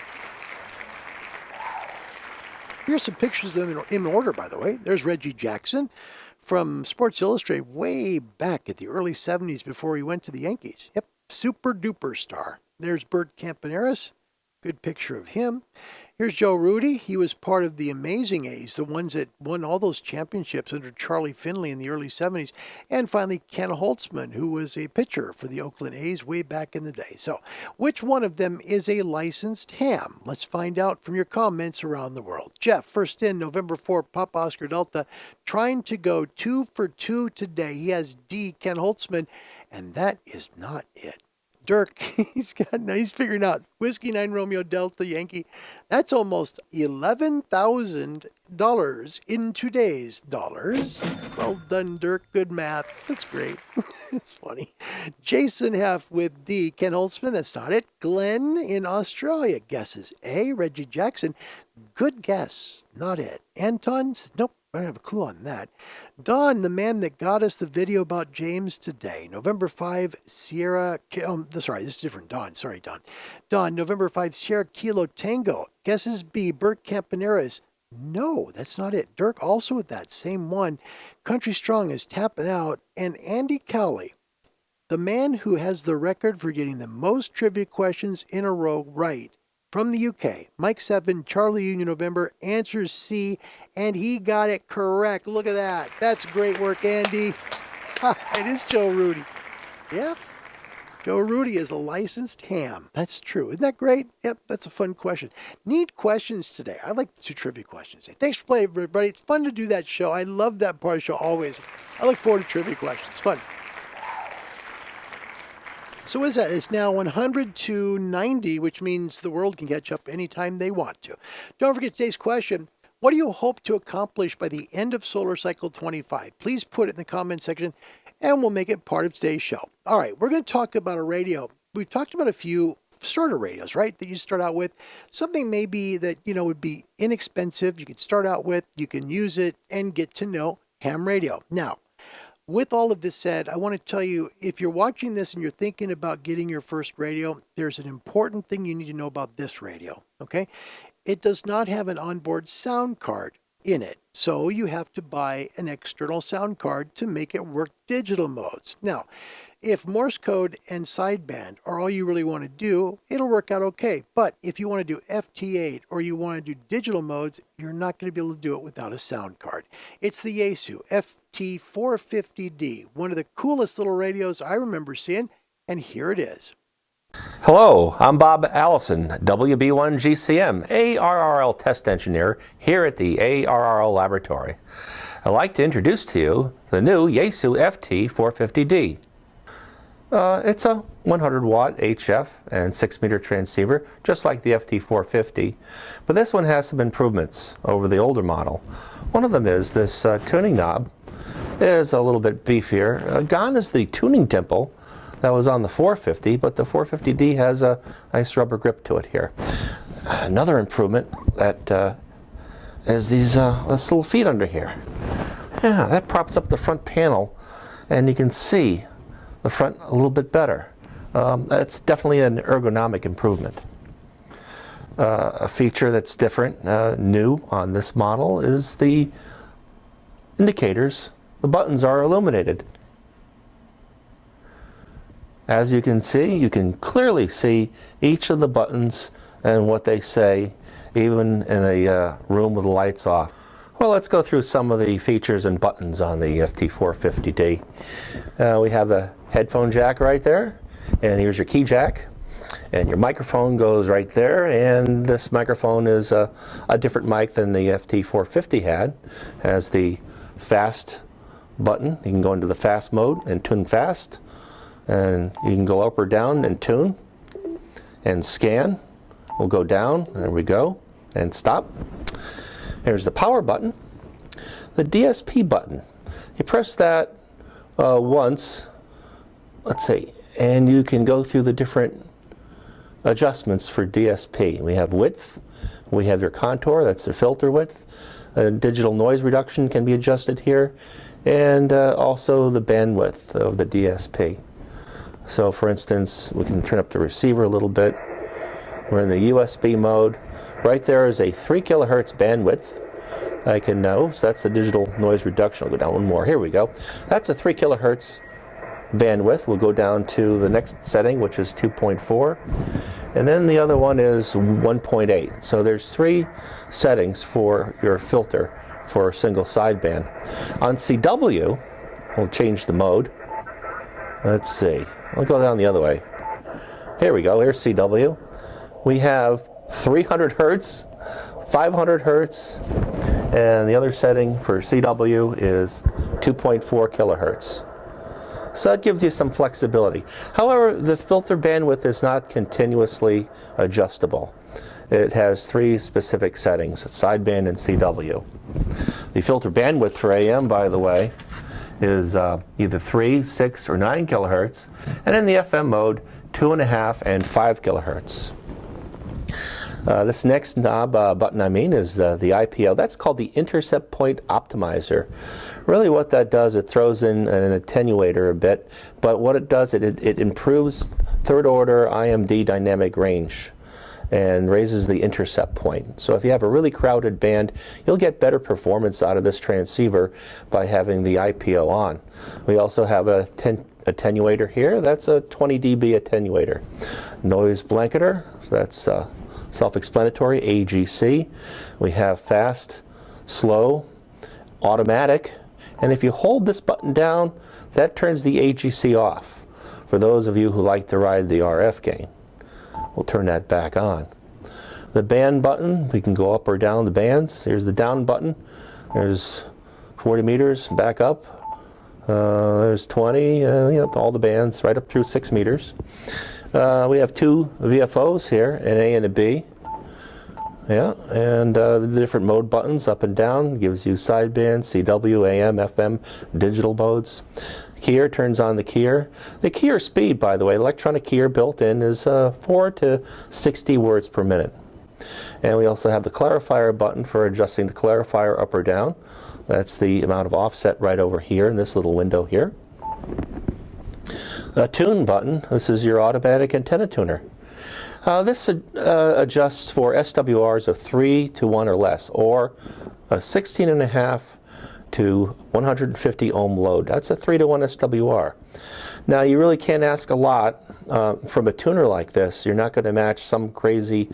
Here's some pictures of them in order, by the way. There's Reggie Jackson from Sports Illustrated way back at the early 70s before he went to the Yankees. Yep, super duper star. There's Bert Campaneris. Good picture of him. Here's Joe Rudy. He was part of the amazing A's, the ones that won all those championships under Charlie Finley in the early 70s. And finally, Ken Holtzman, who was a pitcher for the Oakland A's way back in the day. So, which one of them is a licensed ham? Let's find out from your comments around the world. Jeff, first in, November 4, Papa Oscar Delta, trying to go 2 for 2 today. He has D, Ken Holtzman, and that is not it. Dirk, he's figuring out Whiskey 9 Romeo Delta Yankee. That's almost $11,000 in today's dollars. Well done, Dirk. Good math. That's great. It's funny. Jason Heff with D. Ken Holtzman. That's not it. Glenn in Australia guesses A. Reggie Jackson. Good guess. Not it. Anton says, nope. I don't have a clue on that. Don, the man that got us the video about James today. November 5, Sierra... sorry, this is different. Don. Sorry, Don. Don, November 5, Sierra Kilo Tango. Guesses B, Bert Campaneris. No, that's not it. Dirk also with that same one. Country Strong is tapping out. And Andy Cowley, the man who has the record for getting the most trivia questions in a row right. From the UK, Mike 7, Charlie Union November, answers C, and he got it correct. Look at that. That's great work, Andy. It is Joe Rudy. Yep. Joe Rudy is a licensed ham. That's true. Isn't that great? Yep, that's a fun question. Neat questions today. I like the 2 trivia questions. Thanks for playing, everybody. It's fun to do that show. I love that part of the show always. I look forward to trivia questions. It's fun. So what is that? It's now 100 to 90, which means the world can catch up anytime they want to. Don't forget today's question. What do you hope to accomplish by the end of Solar Cycle 25? Please put it in the comment section, and we'll make it part of today's show. All right, we're going to talk about a radio. We've talked about a few starter radios, right, that you start out with. Something maybe that, would be inexpensive. You can start out with, you can use it, and get to know ham radio. Now, With all of this said, I want to tell you, if you're watching this and you're thinking about getting your first radio, there's an important thing you need to know about this radio, okay? It does not have an onboard sound card in it, so you have to buy an external sound card to make it work digital modes. Now, if Morse code and sideband are all you really want to do, it'll work out okay. But if you want to do FT8 or you want to do digital modes, you're not going to be able to do it without a sound card. It's the Yaesu FT-450D, one of the coolest little radios I remember seeing, and here it is. Hello, I'm Bob Allison, WB1GCM, ARRL test engineer here at the ARRL laboratory. I'd like to introduce to you the new Yaesu FT-450D. It's a 100 watt HF and 6 meter transceiver, just like the FT-450, but this one has some improvements over the older model. One of them is this tuning knob is a little bit beefier. Gone is the tuning dimple that was on the 450, but the 450D has a nice rubber grip to it here. Another improvement that is these this little feet under here. Yeah, that props up the front panel, and you can see the front a little bit better. That's definitely an ergonomic improvement. A feature that's different, new on this model, is the indicators. The buttons are illuminated. As you can clearly see each of the buttons and what they say, even in a room with the lights off. Well, let's go through some of the features and buttons on the FT-450D. We have the headphone jack right there, and here's your key jack, and your microphone goes right there, and this microphone is a different mic than the FT-450 had. It has the fast button. You can go into the fast mode and tune fast, and you can go up or down and tune, and scan. We'll go down, there we go, and stop. There's the power button. The DSP button. You press that once, let's see, and you can go through the different adjustments for DSP. We have width, we have your contour, that's the filter width. Digital noise reduction can be adjusted here, and also the bandwidth of the DSP. So for instance, we can turn up the receiver a little bit. We're in the USB mode. Right there is a 3 kilohertz bandwidth. I can know, so that's the digital noise reduction. I'll go down one more. Here we go. That's a 3 kilohertz bandwidth. We'll go down to the next setting, which is 2.4. And then the other one is 1.8. So there's 3 settings for your filter for a single sideband. On CW, we'll change the mode. Let's see. I'll go down the other way. Here we go. Here's CW. We have 300 hertz, 500 hertz, and the other setting for CW is 2.4 kilohertz. So that gives you some flexibility. However, the filter bandwidth is not continuously adjustable. It has 3 specific settings, sideband and CW. The filter bandwidth for AM, by the way, is either 3, 6, or 9 kilohertz, and in the FM mode, 2.5 and 5 kilohertz. This next knob button, is the IPO. That's called the Intercept Point Optimizer. Really what that does, it throws in an attenuator a bit, but what it does, it improves third order IMD dynamic range and raises the intercept point. So if you have a really crowded band, you'll get better performance out of this transceiver by having the IPO on. We also have a attenuator here. That's a 20 dB attenuator. Noise blanketer, so that's self-explanatory, AGC. We have fast, slow, automatic, and if you hold this button down, that turns the AGC off. For those of you who like to ride the RF gain, we'll turn that back on. The band button, we can go up or down the bands. Here's the down button. There's 40 meters, back up. There's 20, all the bands, right up through 6 meters. We have 2 VFOs here, an A and a B. Yeah, and the different mode buttons up and down gives you sideband, CW, AM, FM, digital modes. Keyer turns on the keyer. The keyer speed, by the way, electronic keyer built in is 4 to 60 words per minute. And we also have the clarifier button for adjusting the clarifier up or down. That's the amount of offset right over here in this little window here. A tune button. This is your automatic antenna tuner. This adjusts for SWRs of 3 to 1 or less, or a 16.5 to 150 ohm load. That's a 3 to 1 SWR. Now, you really can't ask a lot from a tuner like this. You're not going to match some crazy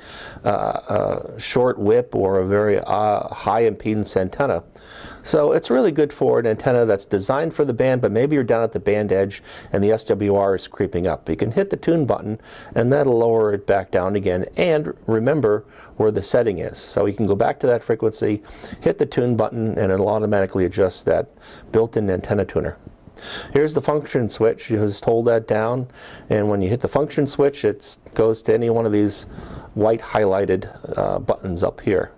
short whip or a very high impedance antenna. So it's really good for an antenna that's designed for the band, but maybe you're down at the band edge and the SWR is creeping up. You can hit the tune button and that'll lower it back down again, and remember where the setting is. So you can go back to that frequency, hit the tune button, and it'll automatically adjust that built-in antenna tuner. Here's the function switch. You just hold that down, and when you hit the function switch, it goes to any one of these white highlighted buttons up here.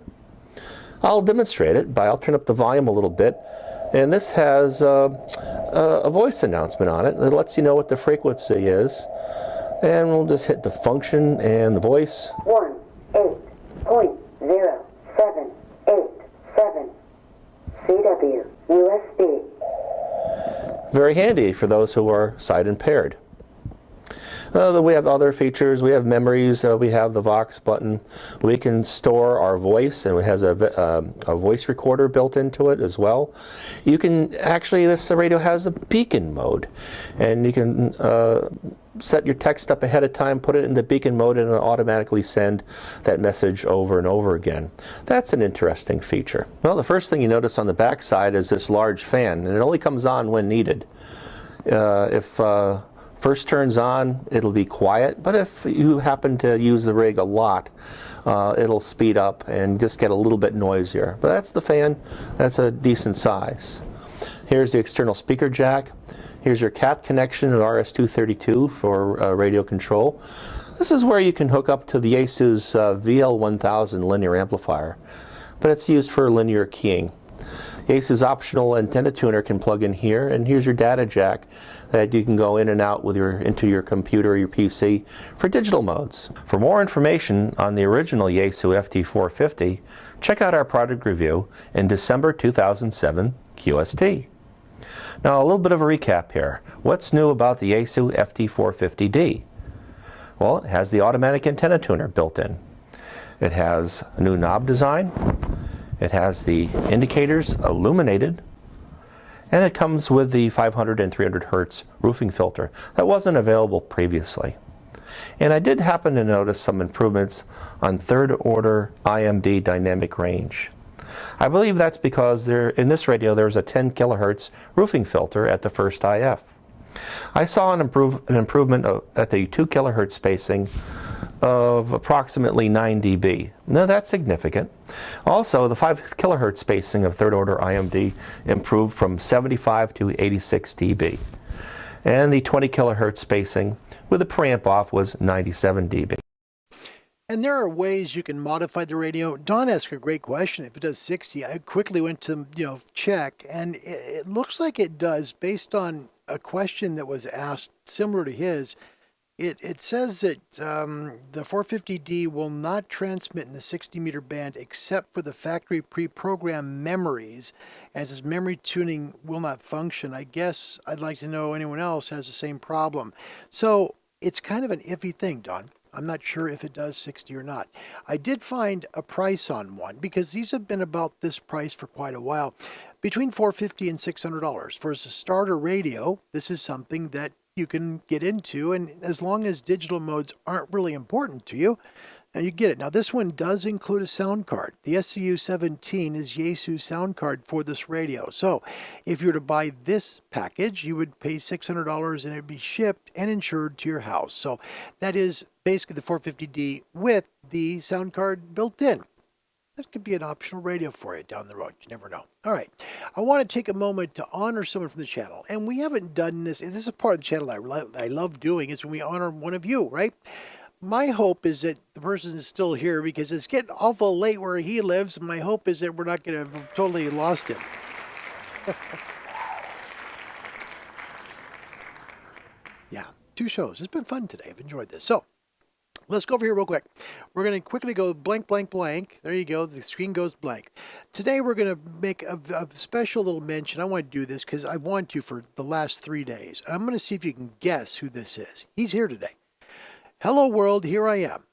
I'll demonstrate it I'll turn up the volume a little bit, and this has a voice announcement on it. It lets you know what the frequency is, and we'll just hit the function and the voice. 18.0787 CW USB. Very handy for those who are sight impaired. We have other features. We have memories. We have the Vox button. We can store our voice, and it has a voice recorder built into it as well. You can actually, this radio has a beacon mode, and you can set your text up ahead of time, put it in the beacon mode, and it'll automatically send that message over and over again. That's an interesting feature. Well, the first thing you notice on the back side is this large fan, and it only comes on when needed. If first turns on, it'll be quiet, but if you happen to use the rig a lot, it'll speed up and just get a little bit noisier. But that's the fan. That's a decent size. Here's the external speaker jack. Here's your CAT connection at RS-232 for radio control. This is where you can hook up to the Yaesu's VL1000 linear amplifier, but it's used for linear keying. Yaesu's optional antenna tuner can plug in here, and here's your data jack that you can go in and out with into your computer or your PC for digital modes. For more information on the original Yaesu FT-450, check out our product review in December 2007 QST. Now, a little bit of a recap here. What's new about the Yaesu FT-450D? Well, it has the automatic antenna tuner built in. It has a new knob design. It has the indicators illuminated, and it comes with the 500 and 300 hertz roofing filter that wasn't available previously. And I did happen to notice some improvements on third order IMD dynamic range. I believe that's because in this radio there's a 10 kilohertz roofing filter at the first IF. I saw an improvement at the 2 kilohertz spacing of approximately 9 dB. Now that's significant. Also, the 5 kilohertz spacing of third order IMD improved from 75 to 86 dB. And the 20 kilohertz spacing with the preamp off was 97 dB. And there are ways you can modify the radio. Don asked a great question. If it does 60, I quickly went to check, and it looks like it does based on a question that was asked similar to his. It says that the 450D will not transmit in the 60-meter band except for the factory pre-programmed memories, as its memory tuning will not function. I guess I'd like to know anyone else has the same problem. So it's kind of an iffy thing, Don. I'm not sure if it does 60 or not. I did find a price on one, because these have been about this price for quite a while, between $450 and $600. For as a starter radio, this is something that you can get into, and as long as digital modes aren't really important to you, you get it. Now, this one does include a sound card. The SCU-17 is Yaesu's sound card for this radio. So if you were to buy this package, you would pay $600 and it would be shipped and insured to your house. So that is basically the 450D with the sound card built in. That could be an optional radio for you down the road. You never know. All right. I want to take a moment to honor someone from the channel. And we haven't done this. This is a part of the channel I love doing, is when we honor one of you, right? My hope is that the person is still here, because it's getting awful late where he lives. And my hope is that we're not going to have totally lost him. Yeah, 2 shows. It's been fun today. I've enjoyed this. So Let's go over here real quick. We're going to quickly go blank, blank, blank. There you go. The screen goes blank. Today we're going to make a special little mention. I want to do this because I want to for the last 3 days. I'm going to see if you can guess who this is. He's here today. Hello world, here I am.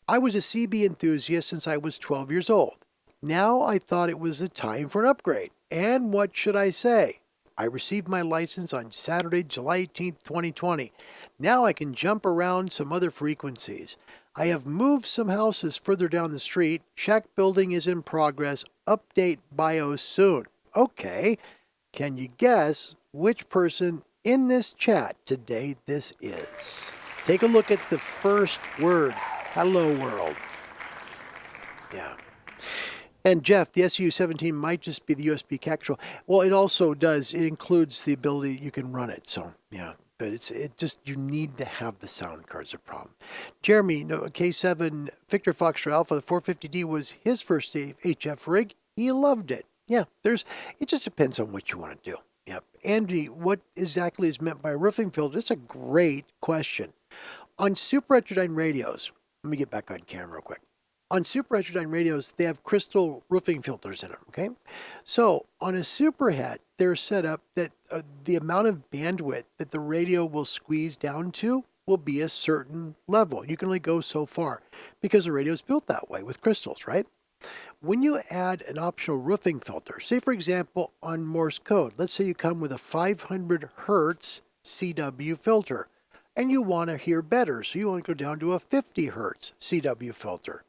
I was a CB enthusiast since I was 12 years old. Now I thought it was a time for an upgrade. And what should I say? I received my license on Saturday, July 18th, 2020. Now I can jump around some other frequencies. I have moved some houses further down the street. Shack building is in progress. Update bio soon. Okay, can you guess which person in this chat today this is? Take a look at the first word. Hello world. Yeah. And Jeff, the SU-17 might just be the USB CAC control. Well, it also does. It includes the ability you can run it. So, yeah. But you need to have the sound card's a problem. Jeremy, K7 Victor Foxtrot Alpha, the 450D was his first HF rig. He loved it. Yeah, it just depends on what you want to do. Yep. Andy, what exactly is meant by a roofing filter? It's a great question. On Super Heterodyne radios, let me get back on camera real quick. On Super Heterodyne radios, they have crystal roofing filters in them, okay? So on a Superhet, they're set up that the amount of bandwidth that the radio will squeeze down to will be a certain level. You can only go so far because the radio is built that way with crystals, right? When you add an optional roofing filter, say for example on Morse code, let's say you come with a 500 hertz CW filter, and you want to hear better, so you want to go down to a 50 hertz CW filter.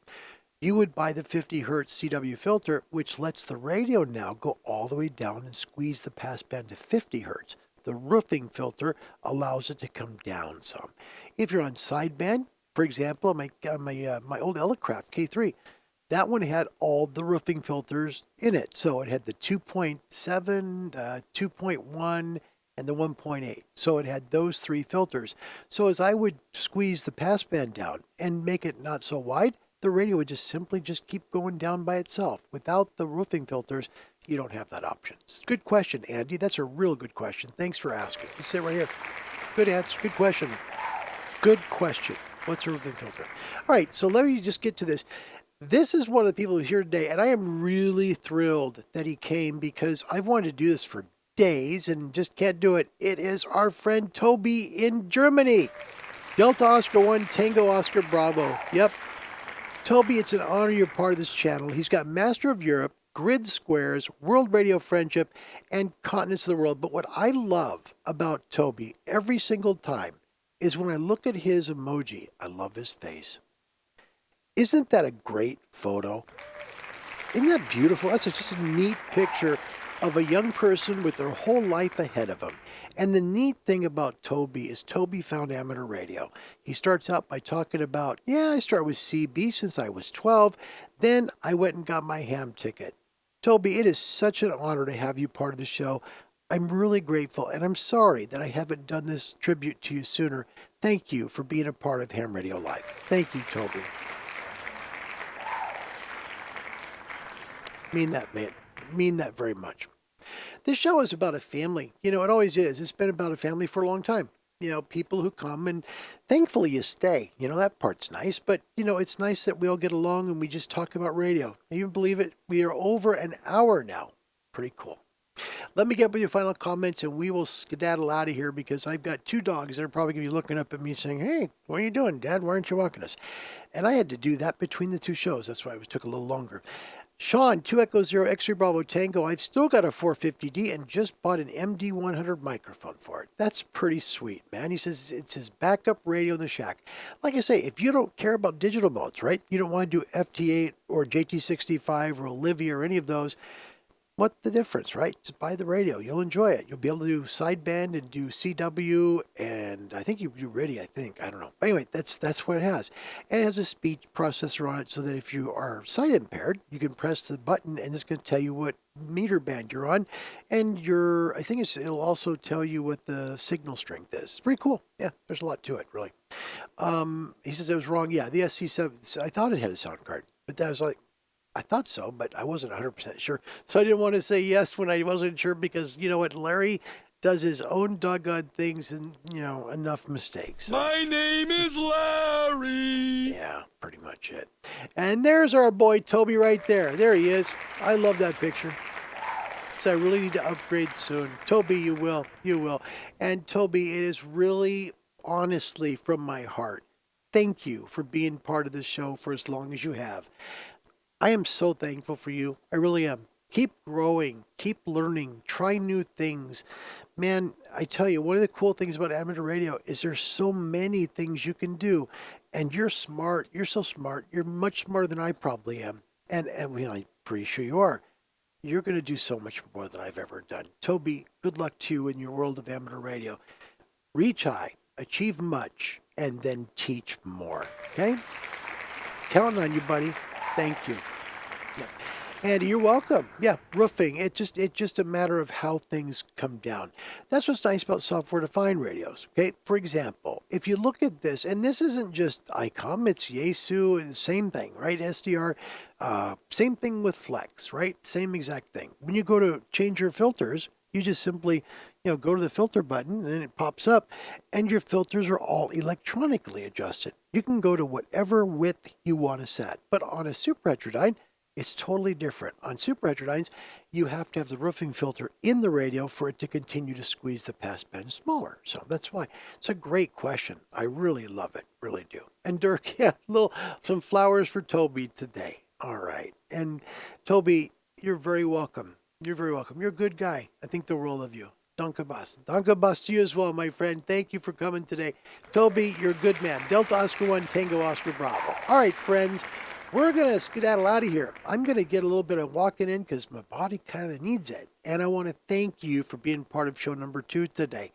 You would buy the 50 hertz CW filter, which lets the radio now go all the way down and squeeze the passband to 50 hertz. The roofing filter allows it to come down some. If you're on sideband, for example, my old Elecraft K3, that one had all the roofing filters in it. So it had the 2.7, 2.1, and the 1.8. So it had those three filters. So as I would squeeze the passband down and make it not so wide, the radio would just simply keep going down by itself. Without the roofing filters, you don't have that option. Good question, Andy. That's a real good question. Thanks for asking. Let's sit right here. Good answer. Good question. Good question. What's a roofing filter? All right, so let me just get to this. This is one of the people who's here today, and I am really thrilled that he came because I've wanted to do this for days and just can't do it. It is our friend Toby in Germany. Delta Oscar 1, Tango Oscar Bravo. Yep. Toby, it's an honor you're part of this channel. He's got Master of Europe, Grid Squares, World Radio Friendship, and Continents of the World. But what I love about Toby every single time is when I look at his emoji, I love his face. Isn't that a great photo? Isn't that beautiful? That's just a neat picture of a young person with their whole life ahead of them. And the neat thing about Toby is Toby found amateur radio. He starts out by talking about, I started with CB since I was 12. Then I went and got my ham ticket. Toby, it is such an honor to have you part of the show. I'm really grateful, and I'm sorry that I haven't done this tribute to you sooner. Thank you for being a part of Ham Radio Live. Thank you, Toby. Mean that, man. Mean that very much. This show is about a family. It always is. It's been about a family for a long time. People who come and thankfully you stay. That part's nice. But, it's nice that we all get along and we just talk about radio. Can you believe it? We are over an hour now. Pretty cool. Let me get with your final comments and we will skedaddle out of here because I've got two dogs that are probably going to be looking up at me saying, hey, what are you doing, Dad? Why aren't you walking us? And I had to do that between the two shows. That's why it took a little longer. Sean, 2 Echo 0 X-Ray Bravo Tango. I've still got a 450D and just bought an MD100 microphone for it. That's pretty sweet, man. He says it's his backup radio in the shack. Like I say, if you don't care about digital modes, right? You don't want to do FT8 or JT65 or Olivia or any of those. What's the difference, right? Just buy the radio. You'll enjoy it. You'll be able to do sideband and do CW, and I think you do RIDI, I don't know. But anyway, that's what it has. And it has a speech processor on it so that if you are sight impaired, you can press the button and it's going to tell you what meter band you're on. And it'll also tell you what the signal strength is. It's pretty cool. Yeah, there's a lot to it, really. He says I was wrong. Yeah, the SC7, I thought it had a sound card, but that was like, I thought so, but I wasn't 100% sure. So I didn't want to say yes when I wasn't sure because, you know what, Larry, does his own doggone things and, enough mistakes. My name is Larry. Yeah, pretty much it. And there's our boy Toby right there. There he is. I love that picture. So I really need to upgrade soon. Toby, you will. You will. And Toby, it is really, honestly, from my heart, thank you for being part of the show for as long as you have. I am so thankful for you. I really am. Keep growing. Keep learning. Try new things. Man, I tell you, one of the cool things about amateur radio is there's so many things you can do. And you're smart. You're so smart. You're much smarter than I probably am. And I'm pretty sure you are. You're going to do so much more than I've ever done. Toby, good luck to you in your world of amateur radio. Reach high, achieve much, and then teach more. Okay? Counting on you, buddy. Thank you. Yeah. Andy, you're welcome. Yeah, roofing. It's just a matter of how things come down. That's what's nice about software-defined radios. Okay, for example, if you look at this, and this isn't just ICOM, it's Yaesu, same thing, right? SDR, same thing with Flex, right? Same exact thing. When you go to change your filters, you just simply, go to the filter button, and then it pops up, and your filters are all electronically adjusted. You can go to whatever width you want to set. But on a super heterodyne, it's totally different. On super heterodynes, you have to have the roofing filter in the radio for it to continue to squeeze the passband smaller. So that's why. It's a great question. I really love it. Really do. And Dirk, yeah, some flowers for Toby today. All right. And Toby, you're very welcome. You're very welcome. You're a good guy. I think the world of you. Danke bas. Danke bas to you as well, my friend. Thank you for coming today. Toby, you're a good man. Delta Oscar 1, Tango Oscar Bravo. All right, friends. We're going to skedaddle out of here. I'm going to get a little bit of walking in because my body kind of needs it. And I want to thank you for being part of show number 2 today.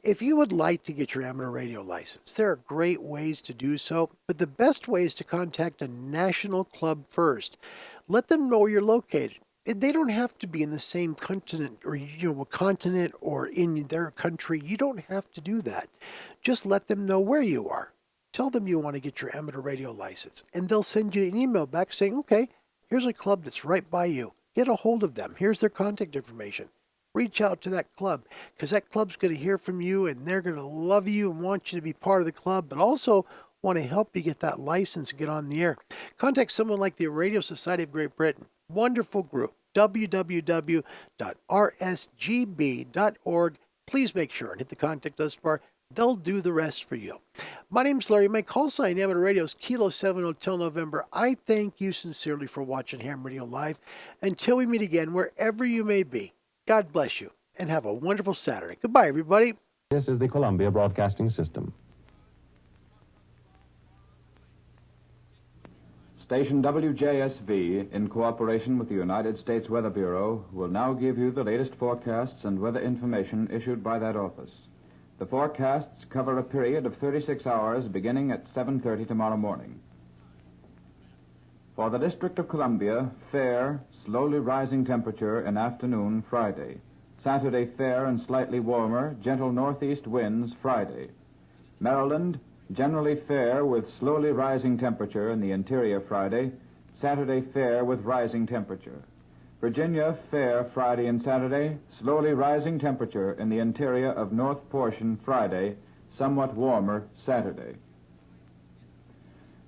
If you would like to get your amateur radio license, there are great ways to do so. But the best way is to contact a national club first. Let them know where you're located. They don't have to be in the same continent or in their country. You don't have to do that. Just let them know where you are. Tell them you want to get your amateur radio license, and they'll send you an email back saying, okay, here's a club that's right by you. Get a hold of them. Here's their contact information. Reach out to that club because that club's going to hear from you, and they're going to love you and want you to be part of the club, but also want to help you get that license and get on the air. Contact someone like the Radio Society of Great Britain. Wonderful group. www.rsgb.org. Please make sure and hit the contact us bar. They'll do the rest for you. My name's Larry. My call sign, Amateur Radio, is Kilo 7 Hotel November. I thank you sincerely for watching Ham Radio Live. Until we meet again, wherever you may be, God bless you and have a wonderful Saturday. Goodbye, everybody. This is the Columbia Broadcasting System. Station WJSV, in cooperation with the United States Weather Bureau, will now give you the latest forecasts and weather information issued by that office. The forecasts cover a period of 36 hours beginning at 7:30 tomorrow morning. For the District of Columbia, fair, slowly rising temperature in afternoon Friday. Saturday, fair and slightly warmer, gentle northeast winds Friday. Maryland, generally fair with slowly rising temperature in the interior Friday. Saturday, fair with rising temperature. Virginia, fair Friday and Saturday, slowly rising temperature in the interior of north portion Friday, somewhat warmer Saturday.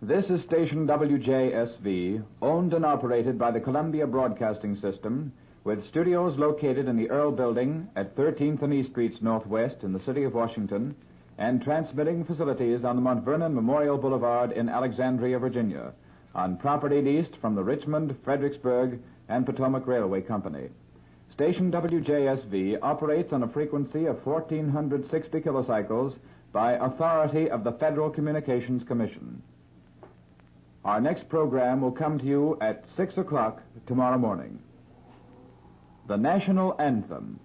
This is station WJSV, owned and operated by the Columbia Broadcasting System, with studios located in the Earl Building at 13th and E Streets Northwest in the city of Washington, and transmitting facilities on the Mount Vernon Memorial Boulevard in Alexandria, Virginia, on property leased from the Richmond, Fredericksburg, and Potomac Railway Company. Station WJSV operates on a frequency of 1,460 kilocycles by authority of the Federal Communications Commission. Our next program will come to you at 6 o'clock tomorrow morning. The National Anthem.